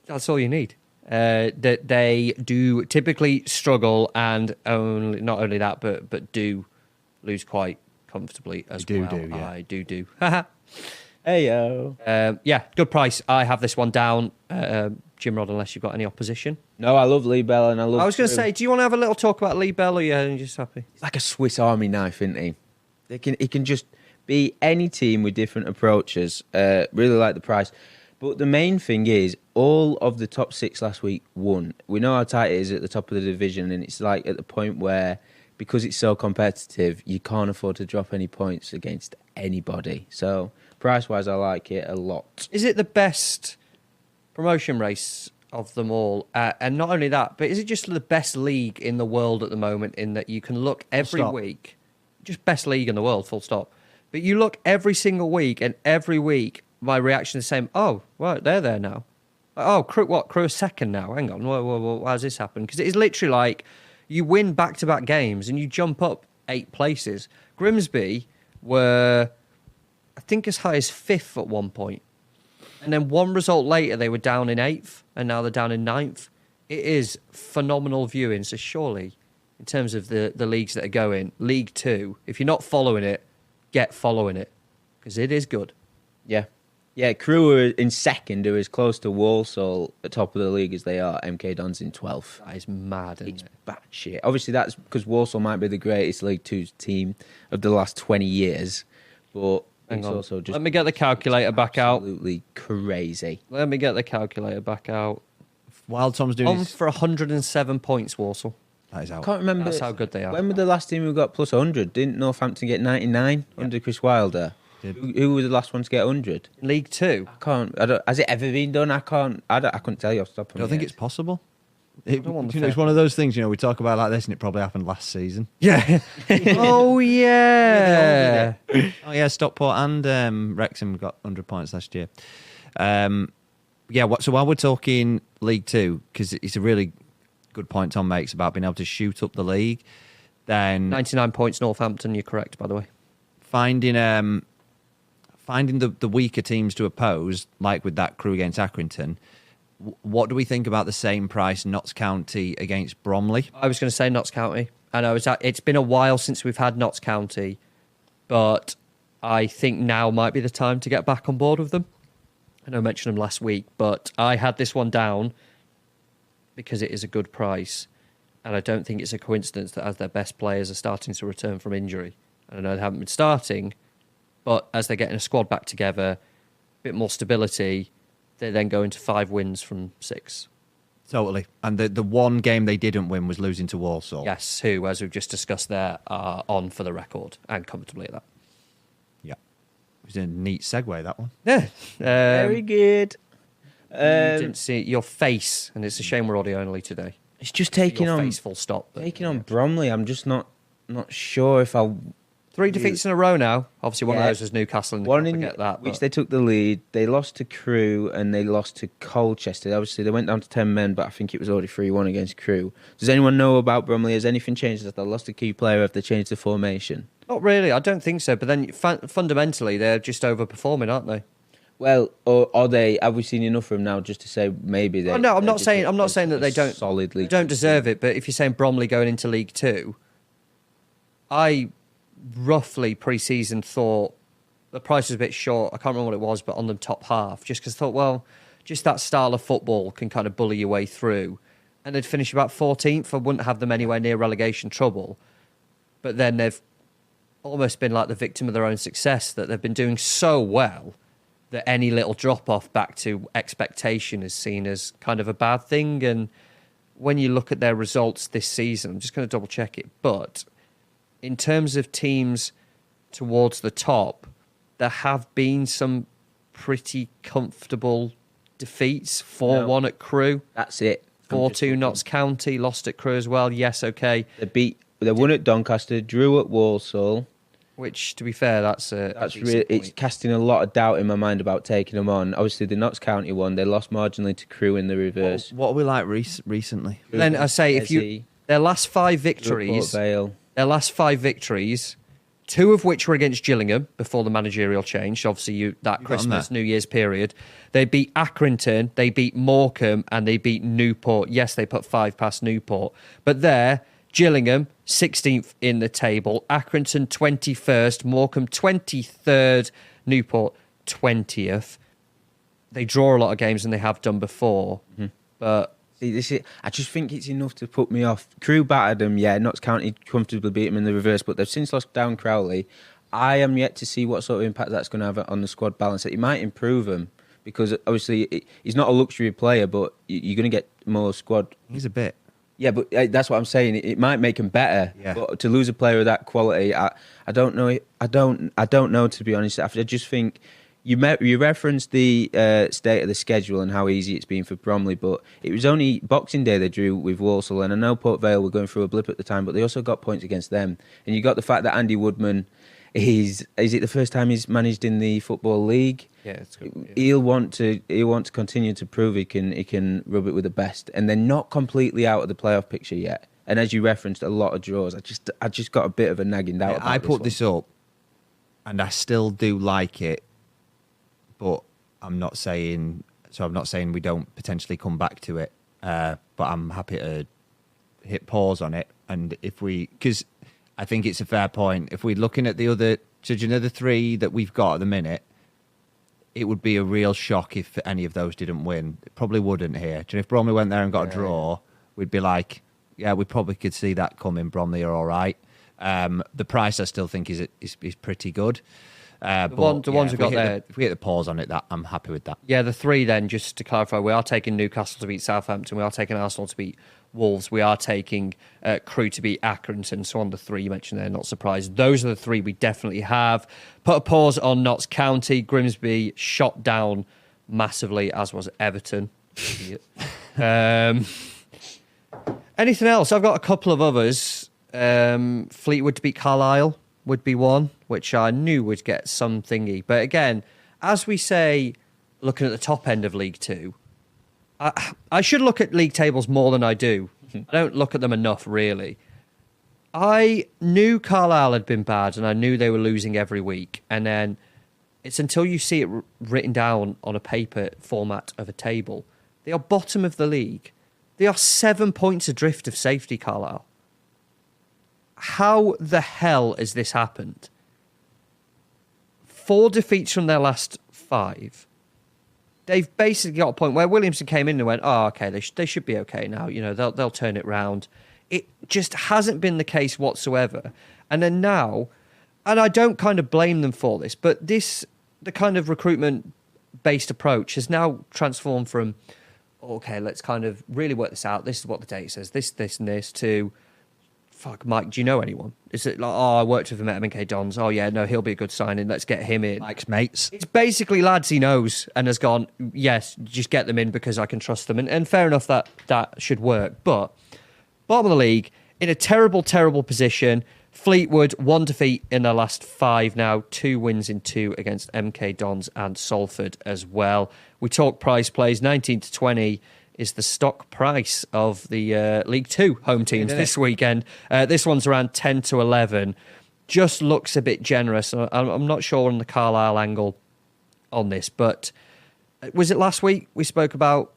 That's all you need. That they do typically struggle, and not only that, but do lose quite comfortably as well. Yeah. I do. Heyo. Yeah, good price. I have this one down. Jim Rod, unless you've got any opposition. No, I love Lee Bell, and I was going to say, do you want to have a little talk about Lee Bell, or you're just happy? He's like a Swiss Army knife, isn't he? He can just be any team with different approaches. Really like the price. But the main thing is, all of the top 6 last week won. We know how tight it is at the top of the division, and it's like at the point where, because it's so competitive, you can't afford to drop any points against anybody. So, price-wise, I like it a lot. Is it the best promotion race of them all? And not only that, but is it just the best league in the world at the moment, in that you can look every week, just best league in the world, full stop. But you look every single week, and every week, my reaction is the same. Oh, right, they're there now. Oh, Crew are second now. Hang on, whoa, how's this happened? Because it is literally like you win back-to-back games and you jump up 8 places. Grimsby were, I think, as high as 5th at one point. And then one result later, they were down in 8th, and now they're down in 9th. It is phenomenal viewing. So surely, in terms of the leagues that are going, League 2, if you're not following it, get following it, because it is good. Yeah. Yeah, Crewe are in second, are as close to Walsall at top of the league as they are. MK Dons in 12th. That is mad, isn't it? Batshit. Obviously, that's because Walsall might be the greatest League 2 team of the last 20 years, but Hang it's on. also just... Let me get the calculator back out. Absolutely crazy. Let me get the calculator back out. While Tom's doing On for 107 points, Walsall. that is I out. can't remember... That's how good they are. When were the last team who got plus 100? Didn't Northampton get 99 under Chris Wilder? Who was the last one to get 100? League 2. Has it ever been done? I couldn't tell you off the top of my I don't think head. it's possible. don't want the It's one of those things, we talk about like this, and it probably happened last season. Yeah. Oh, yeah. Oh yeah, Stockport and Wrexham got 100 points last year. So while we're talking League 2, because it's a really good point Tom makes about being able to shoot up the league, then 99 points, Northampton. You're correct, by the way. finding the weaker teams to oppose, like with that Crew against Accrington. What do we think about the same price Notts County against Bromley? I was going to say Notts County. I know it's been a while since we've had Notts County, but I think now might be the time to get back on board with them. I know I mentioned them last week, but I had this one down because it is a good price, and I don't think it's a coincidence that as their best players are starting to return from injury. And I know they haven't been starting, But as they're getting a squad back together, a bit more stability, they then go into 5 wins from 6. Totally. And the one game they didn't win was losing to Walsall. Yes, who, as we've just discussed there, are on for the record and comfortably at that. Yeah. It was a neat segue, that one. Yeah. Very good. You didn't see your face, and it's a shame we're audio only today. It's just taking Your on face, full stop. But, taking on Bromley. I'm just not sure if I'll. 3 defeats in a row now. Obviously, one of Yeah. those was Newcastle, and One can't in forget that. which but- they took the lead. They lost to Crewe and they lost to Colchester. Obviously, they went down to 10 men, but I think it was already 3-1 against Crewe. Does anyone know about Bromley? Has anything changed? Has they lost a key player? Have they changed the formation? Not really. I don't think so. But then fundamentally, they're just overperforming, aren't they? Well, or are they? Have we seen enough of them now just to say maybe they? Oh, no, I'm they're not just saying. a- I'm not saying that they don't solidly They don't deserve it. But if you're saying Bromley going into League Two, I roughly pre-season thought the price was a bit short. I can't remember what it was, but on the top half, just because I thought, well, just that style of football can kind of bully your way through, and they'd finish about 14th. I wouldn't have them anywhere near relegation trouble. But then they've almost been like the victim of their own success, that they've been doing so well that any little drop off back to expectation is seen as kind of a bad thing. And when you look at their results this season, I'm just going to double check it, but in terms of teams towards the top, there have been some pretty comfortable defeats. 4-1 at Crewe, That's it. 4-2 Notts County, lost at Crewe as well. Yes, okay. They won at Doncaster, drew at Walsall. Which, to be fair, that's a decent Really, it's point. casting a lot of doubt in my mind about taking them on. Obviously, the Notts County one, they lost marginally to Crewe in the reverse. What are we like recently? Then I say, if you their last 5 victories, Vale. their last 5 victories, 2 of which were against Gillingham before the managerial change. Obviously, that Christmas, New Year's period. They beat Accrington, they beat Morecambe, and they beat Newport. Yes, they put 5 past Newport. But there, Gillingham, 16th in the table. Accrington, 21st. Morecambe, 23rd. Newport, 20th. They draw a lot of games than they have done before. But See, I just think it's enough to put me off. Crewe battered them, yeah. Notts County comfortably beat them in the reverse, but they've since lost down Crowley. I am yet to see what sort of impact that's going to have on the squad balance. It might improve them because obviously he's not a luxury player, but you're going to get more squad. He's a bit. Yeah, but that's what I'm saying. It might make him better. Yeah. But to lose a player of that quality, I don't know. I don't know, to be honest. I just think you referenced the state of the schedule and how easy it's been for Bromley, but it was only Boxing Day they drew with Walsall, and I know Port Vale were going through a blip at the time, but they also got points against them. And you got the fact that Andy Woodman, is it the first time he's managed in the Football League? yeah, it's good. Yeah. He'll want to continue to prove he can rub it with the best, and they're not completely out of the playoff picture yet. And as you referenced, a lot of draws. I just got a bit of a nagging doubt. About I put this up, and I still do like it, but I'm not saying we don't potentially come back to it. But I'm happy to hit pause on it, and because I think it's a fair point. If we're looking at the other 3 that we've got at the minute, it would be a real shock if any of those didn't win. It probably wouldn't here. Do you know, if Bromley went there and got a draw, we'd be like, yeah, we probably could see that coming. Bromley are all right. The price I still think is pretty good. The ones we've got there. If we hit the pause on it, I'm happy with that. Yeah, the 3 then, just to clarify, we are taking Newcastle to beat Southampton, we are taking Arsenal to beat Wolves, we are taking Crewe to beat Accrington. So on the 3 you mentioned there, not surprised. Those are the 3 we definitely have. Put a pause on Notts County. Grimsby shot down massively, as was Everton. Anything else? I've got a couple of others. Fleetwood to beat Carlisle would be one, which I knew would get some thingy. But again, as we say, looking at the top end of League Two, I should look at league tables more than I do. I don't look at them enough, really. I knew Carlisle had been bad, and I knew they were losing every week. And then it's until you see it written down on a paper format of a table. They are bottom of the league. They are 7 points adrift of safety, Carlisle. How the hell has this happened? 4 defeats from their last 5. They've basically got a point where Williamson came in and went, oh, okay, they should be okay now. You know, they'll turn it round. It just hasn't been the case whatsoever. And then now, and I don't kind of blame them for this, but the kind of recruitment-based approach has now transformed from, okay, let's kind of really work this out. This is what the data says. This, and this. To, fuck, Mike, do you know anyone? Is it like, I worked with him at MK Dons. Oh, yeah, no, he'll be a good signing. Let's get him in. Mike's mates. It's basically lads he knows and has gone, yes, just get them in because I can trust them. And fair enough, that should work. But bottom of the league, in a terrible, terrible position. Fleetwood, 1 defeat in their last 5 now, 2 wins in 2 against MK Dons and Salford as well. We talk price plays, 19 to 20 is the stock price of the League 2 home teams this weekend. This one's around 10 to 11. Just looks a bit generous. I'm not sure on the Carlisle angle on this, but was it last week we spoke about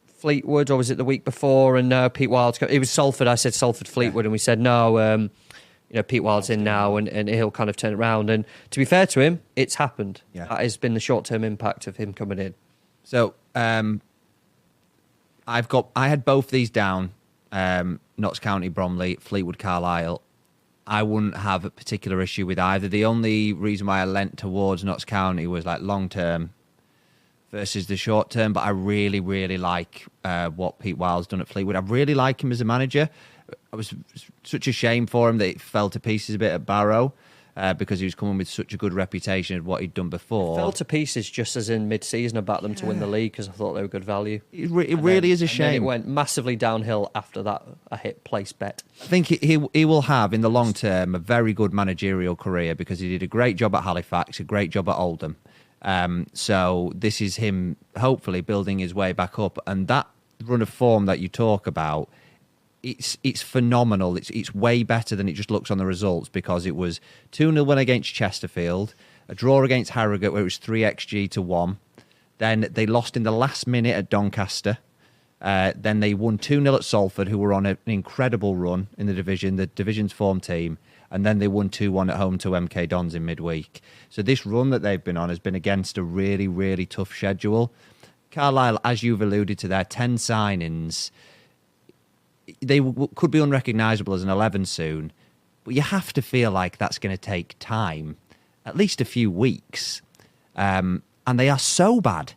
Fleetwood, or was it the week before? And Pete Wild's... It was Salford. I said Salford Fleetwood, and we said no... Pete Wild's in now and he'll kind of turn it around. And to be fair to him, it's happened. Yeah. That has been the short-term impact of him coming in. So I had both these down, Notts County, Bromley, Fleetwood, Carlisle. I wouldn't have a particular issue with either. The only reason why I leant towards Notts County was like long-term versus the short-term, but I really, really like what Pete Wild's done at Fleetwood. I really like him as a manager. It was such a shame for him that it fell to pieces a bit at Barrow because he was coming with such a good reputation of what he'd done before. It fell to pieces just as in mid-season. I backed them to win the league because I thought they were good value. It really is a shame. And then it went massively downhill after that. I hit place bet. I think he will have, in the long term, a very good managerial career because he did a great job at Halifax, a great job at Oldham. So this is him hopefully building his way back up. And that run of form that you talk about, it's phenomenal. It's way better than it just looks on the results because it was 2-0 win against Chesterfield, a draw against Harrogate where it was 3xG to 1. Then they lost in the last minute at Doncaster. Then they won 2-0 at Salford, who were on an incredible run in the division's form team. And then they won 2-1 at home to MK Dons in midweek. So this run that they've been on has been against a really, really tough schedule. Carlisle, as you've alluded to, their 10 signings... They could be unrecognisable as an 11 soon, but you have to feel like that's going to take time, at least a few weeks. And they are so bad,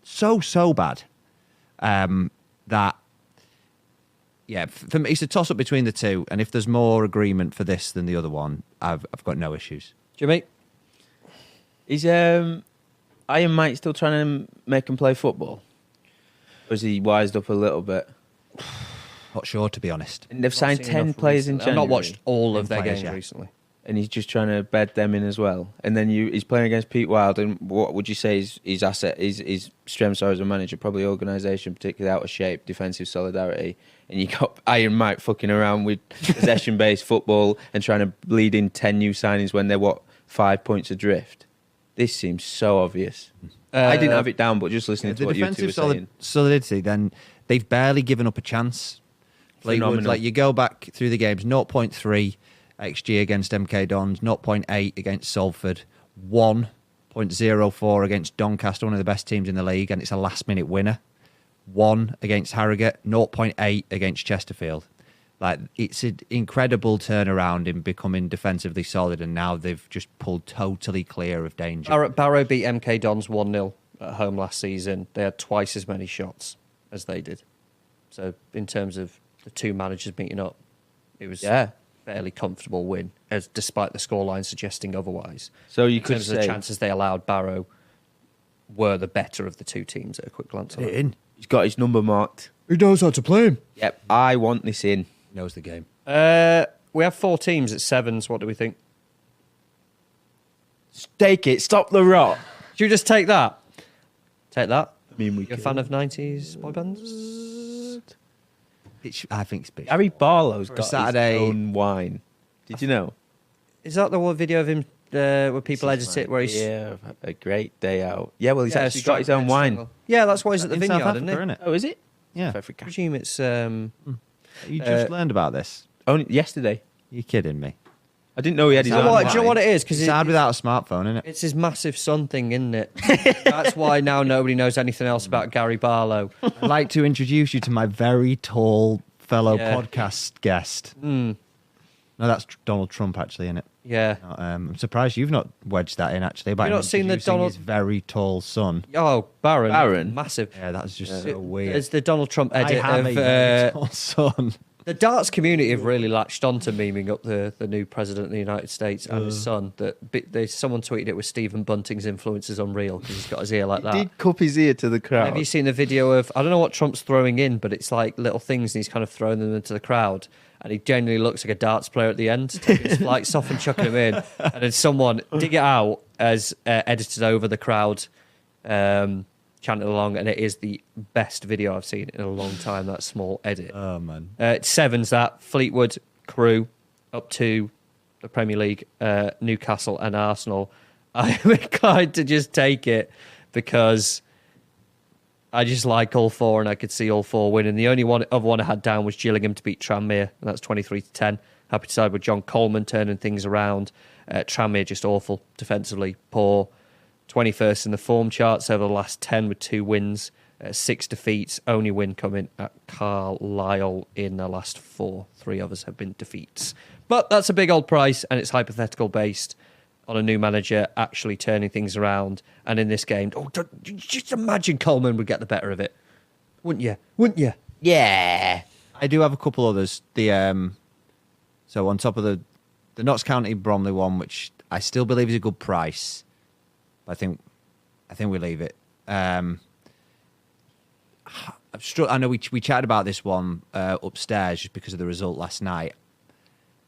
so bad, that, yeah, for me, it's a toss-up between the two. And if there's more agreement for this than the other one, I've got no issues. Jimmy? Is Iron Mike still trying to make him play football? Or has he wised up a little bit? Not sure, to be honest. And they've signed 10 players in January. I've not watched all of their games recently. And he's just trying to bed them in as well. And then he's playing against Pete Wild. And what would you say is his asset, his strengths are as a manager? Probably organisation, particularly out of shape, defensive solidarity. And you got Iron Mike fucking around with possession-based football and trying to bleed in 10 new signings when they're, 5 points adrift. This seems so obvious. I didn't have it down, but just listening to what you two were saying. Solidity, then they've barely given up a chance. Fleetwood, like you go back through the games, 0.3 XG against MK Dons, 0.8 against Salford, 1.04 against Doncaster, one of the best teams in the league, and it's a last-minute winner. 1 against Harrogate, 0.8 against Chesterfield. Like, it's an incredible turnaround in becoming defensively solid, and now they've just pulled totally clear of danger. Barrow beat MK Dons 1-0 at home last season. They had twice as many shots as they did. So in terms of the two managers meeting up, it was a fairly comfortable win, as despite the scoreline suggesting otherwise. So you could say the chances they allowed, Barrow were the better of the two teams at a quick glance. He's got his number marked. He knows how to play him. Yep, I want this in. He knows the game. We have 4 teams at 7s. What do we think? Take it. Stop the rot. Should we just take that? Take that. I mean, You're a fan of 90s boy bands? I think it's big. Gary Barlow's got Saturday his own wine. Did you know? Is that the one video of him where people edit it? Where he's a great day out. Yeah, well, he's actually got his own wine. Yeah, that's why he's at the in vineyard, South Africa, isn't it? Oh, is it? Yeah. I presume it's. You just learned about this. Only yesterday. You're kidding me. I didn't know he had his own Do wine. you know what it is? Because it's hard without a smartphone, isn't it? It's his massive son thing, isn't it? That's why now nobody knows anything else about Gary Barlow. I'd like to introduce you to my very tall fellow podcast guest. Mm. No, that's Donald Trump, actually, isn't it? Yeah. I'm surprised you've not wedged that in, actually. By You've not seen the introducing Donald... his very tall son. Oh, Barron. Massive. Yeah, that's just so weird. There's the Donald Trump I edit have of... a very tall son. The darts community have really latched on to memeing up the new president of the United States and his son. Someone tweeted it with Stephen Bunting's influence is unreal because he's got his ear like that. He did cup his ear to the crowd. Have you seen the video of, I don't know what Trump's throwing in, but it's like little things and he's kind of throwing them into the crowd. And he genuinely looks like a darts player at the end, taking his flights off and chucking them in. And then someone dig it out as edited over the crowd, chanting along, and it is the best video I've seen in a long time, that small edit. Oh, man. It's sevens, that. Fleetwood, Crew, up to the Premier League, Newcastle and Arsenal. I'm inclined to just take it because I just like all four and I could see all four winning. The only other one I had down was Gillingham to beat Tranmere, and that's 23-10. Happy to side with John Coleman turning things around. Tranmere just awful, defensively poor. 21st in the form charts over the last 10 with 2 wins, 6 defeats. Only win coming at Carlisle in the last 4. 3 others have been defeats. But that's a big old price, and it's hypothetical based on a new manager actually turning things around. And in this game, just imagine Coleman would get the better of it. Wouldn't you? Yeah. I do have a couple others. So on top of the Notts County Bromley one, which I still believe is a good price. I think we leave it. I know we chatted about this one upstairs just because of the result last night.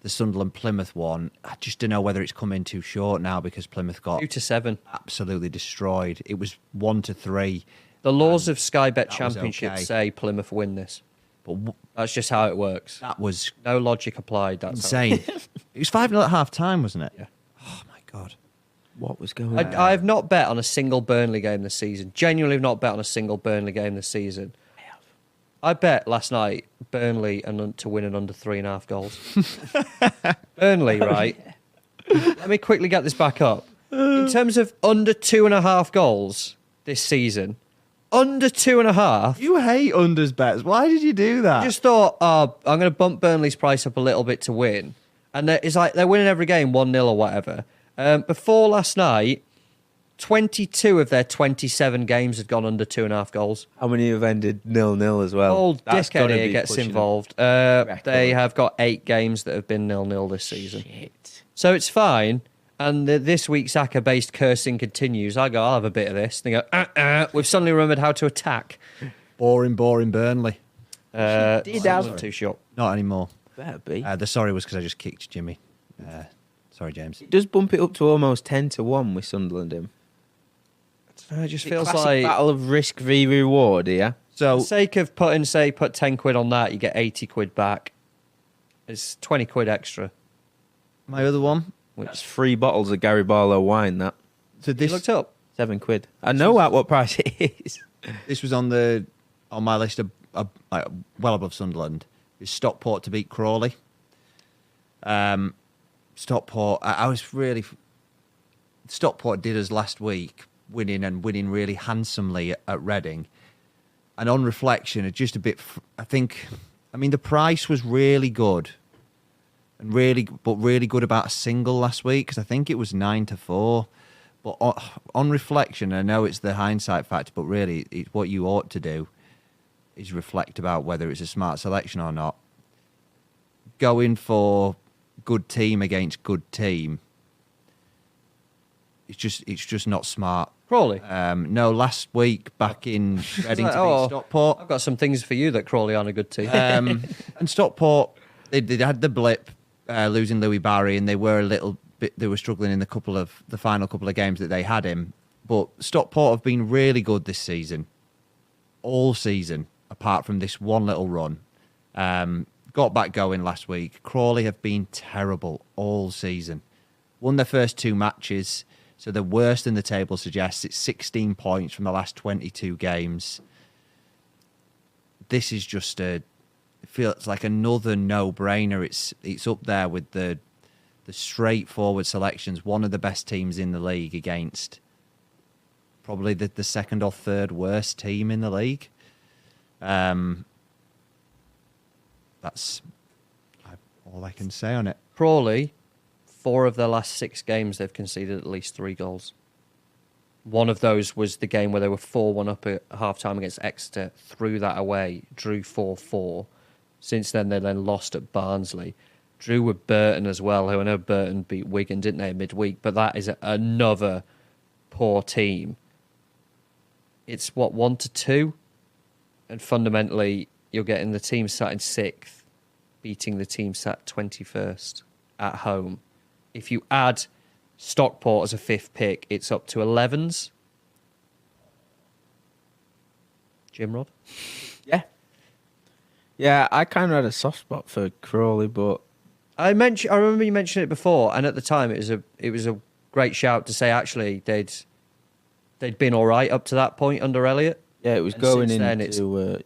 The Sunderland Plymouth one, I just don't know whether it's come in too short now because Plymouth got 2-7, absolutely destroyed. It was 1-3. The laws of Sky Bet Championship okay. say Plymouth win this, But that's just how it works. that was No logic applied. That's insane. It was 5-0 at half time, wasn't it? Yeah. Oh my god. What was going on? I've not bet on a single Burnley game this season. Genuinely have not bet on a single Burnley game this season. I bet last night Burnley to win an under 3.5 goals. Burnley, right? Let me quickly get this back up. In terms of under 2.5 goals this season, under 2.5. You hate unders bets. Why did you do that? I just thought, I'm going to bump Burnley's price up a little bit to win. And it's like they're winning every game 1-0 or whatever. Before last night, 22 of their 27 games had gone under 2.5 goals. How many have ended 0-0 as well? Old That's dickhead gotta here be gets pushing involved. record. They have got 8 games that have been 0-0 this season. Shit. So it's fine. And this week's Acca-based cursing continues. I go, I'll have a bit of this. They go, we've suddenly remembered how to attack. boring Burnley. did have- Wasn't too short. Not anymore. Better be. The sorry was because I just kicked Jimmy. Sorry, James. It does bump it up to almost 10-1 with Sunderland in. It just It's a feels classic like... battle of risk v reward, yeah? For So the sake of put 10 quid on that, you get 80 quid back. It's 20 quid extra. my other one. That's 3 bottles of Gary Barlow wine, that. So You this looked up. £7. I know at what price it is. this was on my list of like, well above Sunderland. Is Stockport to beat Crawley. Stockport. I was really. Stockport did us last week, winning really handsomely at Reading, and on reflection, it's just a bit. I mean, the price was really good, and really good about a single last week because I think it was 9-4. But on reflection, I know it's the hindsight factor, but really, it's what you ought to do is reflect about whether it's a smart selection or not. Going for good team against good team, it's just not smart. Crawley. No, last week back in Reading to beat Stockport. I've got some things for you that Crawley aren't a good team. And Stockport, they had the blip losing Louis Barry, and they were a little bit. They were struggling in the final couple of games that they had him. But Stockport have been really good this season, all season, apart from this one little run. Got back going last week. Crawley have been terrible all season. Won their first 2 matches, so they're worse than the table suggests. It's 16 points from the last 22 games. This is just it feels like another no-brainer. It's up there with the straightforward selections. One of the best teams in the league against probably the second or third worst team in the league. That's all I can say on it. Crawley, 4 of their last 6 games, they've conceded at least 3 goals. One of those was the game where they were 4-1 up at half-time against Exeter, threw that away, drew 4-4. Since then, they then lost at Barnsley. Drew with Burton as well, who I know Burton beat Wigan, didn't they, midweek? But that is another poor team. It's, 1-2? And fundamentally, you're getting the team sat in 6th, beating the team sat 21st at home. If you add Stockport as a 5th pick, it's up to 11s. Jim Rod? Yeah. Yeah, I kind of had a soft spot for Crawley, but I remember you mentioned it before, and at the time it was a great shout to say actually they'd been all right up to that point under Elliott. yeah, it was And going since then, into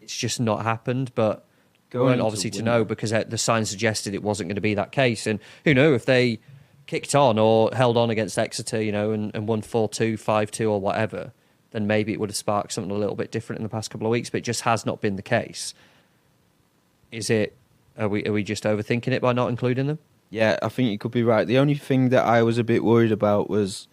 It's just not happened, but we Going weren't into obviously to winter. know because the signs suggested it wasn't going to be that case. And who knew if they kicked on or held on against Exeter, and won 4-2, 5-2 or whatever, then maybe it would have sparked something a little bit different in the past couple of weeks, but it just has not been the case. Are we just overthinking it by not including them? Yeah, I think you could be right. The only thing that I was a bit worried about was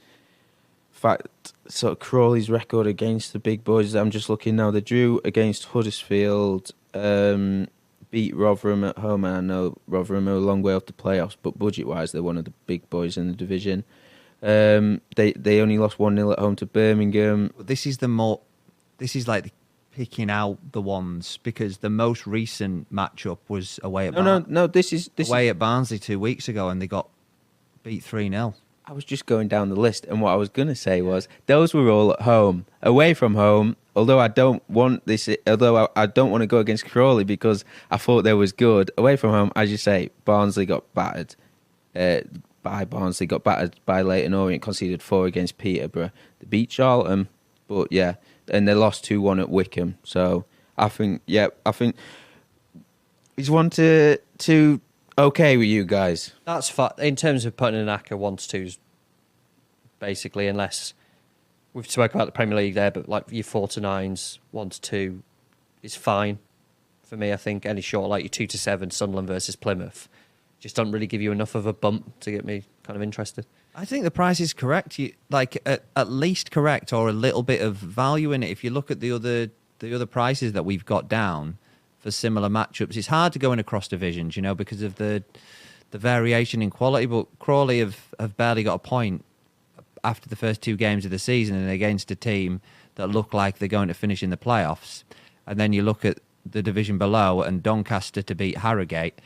fact sort of Crawley's record against the big boys. I'm just looking now. They drew against Huddersfield, beat Rotherham at home. And I know Rotherham are a long way off the playoffs, but budget-wise, they're one of the big boys in the division. They only lost 1-0 at home to Birmingham. This is like picking out the ones because the most recent matchup was away at This is away at Barnsley 2 weeks ago, and they got beat 3-0. I was just going down the list, and what I was going to say was those were all at home. Away from home, although I don't want I don't want to go against Crawley because I thought they was good. Away from home, as you say, Barnsley got battered by Leyton Orient, conceded 4 against Peterborough. They beat Charlton, but yeah, and they lost 2-1 at Wickham. So I think it's 1-2 okay with you guys. That's fine. In terms of putting an Acca 1-2s, basically, unless we've spoken about the Premier League there, but like your 4-9s, 1-2 is fine for me. I think any short, like your 2-7, Sunderland versus Plymouth, just don't really give you enough of a bump to get me kind of interested. I think the price is correct. You at least correct, or a little bit of value in it. If you look at the other prices that we've got down for similar matchups, it's hard to go in across divisions, because of the variation in quality. But Crawley have barely got a point after the first 2 games of the season, and against a team that look like they're going to finish in the playoffs. And then you look at the division below, and Doncaster to beat Harrogate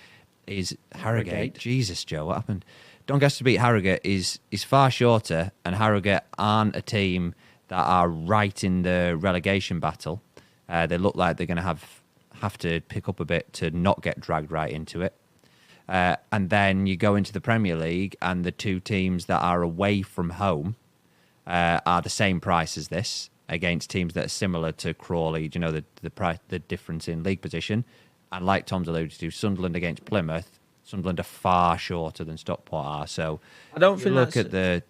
is Harrogate. Jesus, Joe, what happened? Doncaster to beat Harrogate is far shorter, and Harrogate aren't a team that are right in the relegation battle. They look like they're going to have to pick up a bit to not get dragged right into it. And then you go into the Premier League, and the 2 teams that are away from home are the same price as this against teams that are similar to Crawley. The difference in league position. And like Tom's alluded to, Sunderland against Plymouth, Sunderland are far shorter than Stockport are. So I don't think look at the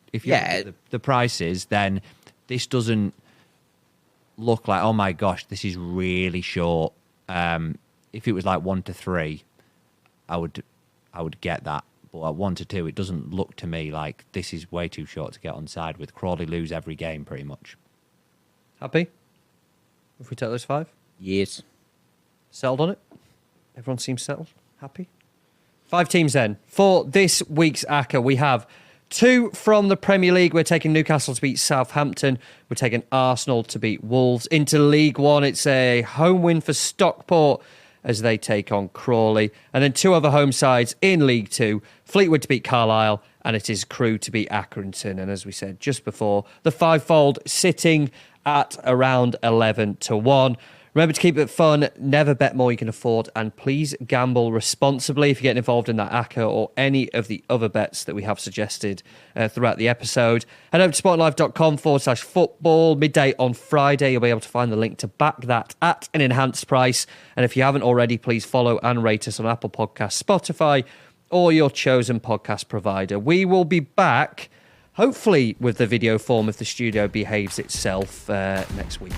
prices, then this doesn't look like, oh my gosh, this is really short. If it was like 1-3, I would get that. But at 1-2, it doesn't look to me like this is way too short to get on side with. Crawley lose every game pretty much. Happy? If we take those 5? Yes. Settled on it? Everyone seems settled? Happy? 5 teams then. For this week's Acca, we have 2 from the Premier League. We're taking Newcastle to beat Southampton. We're taking Arsenal to beat Wolves. Into League One, it's a home win for Stockport as they take on Crawley. And then 2 other home sides in League Two, Fleetwood to beat Carlisle, and it is Crewe to beat Accrington. And as we said just before, the fivefold sitting at around 11-1. Remember to keep it fun, never bet more you can afford, and please gamble responsibly if you're getting involved in that Acca or any of the other bets that we have suggested throughout the episode. Head over to sportinglife.com/football. Midday on Friday, you'll be able to find the link to back that at an enhanced price. And if you haven't already, please follow and rate us on Apple Podcasts, Spotify, or your chosen podcast provider. We will be back, hopefully with the video form if the studio behaves itself next week.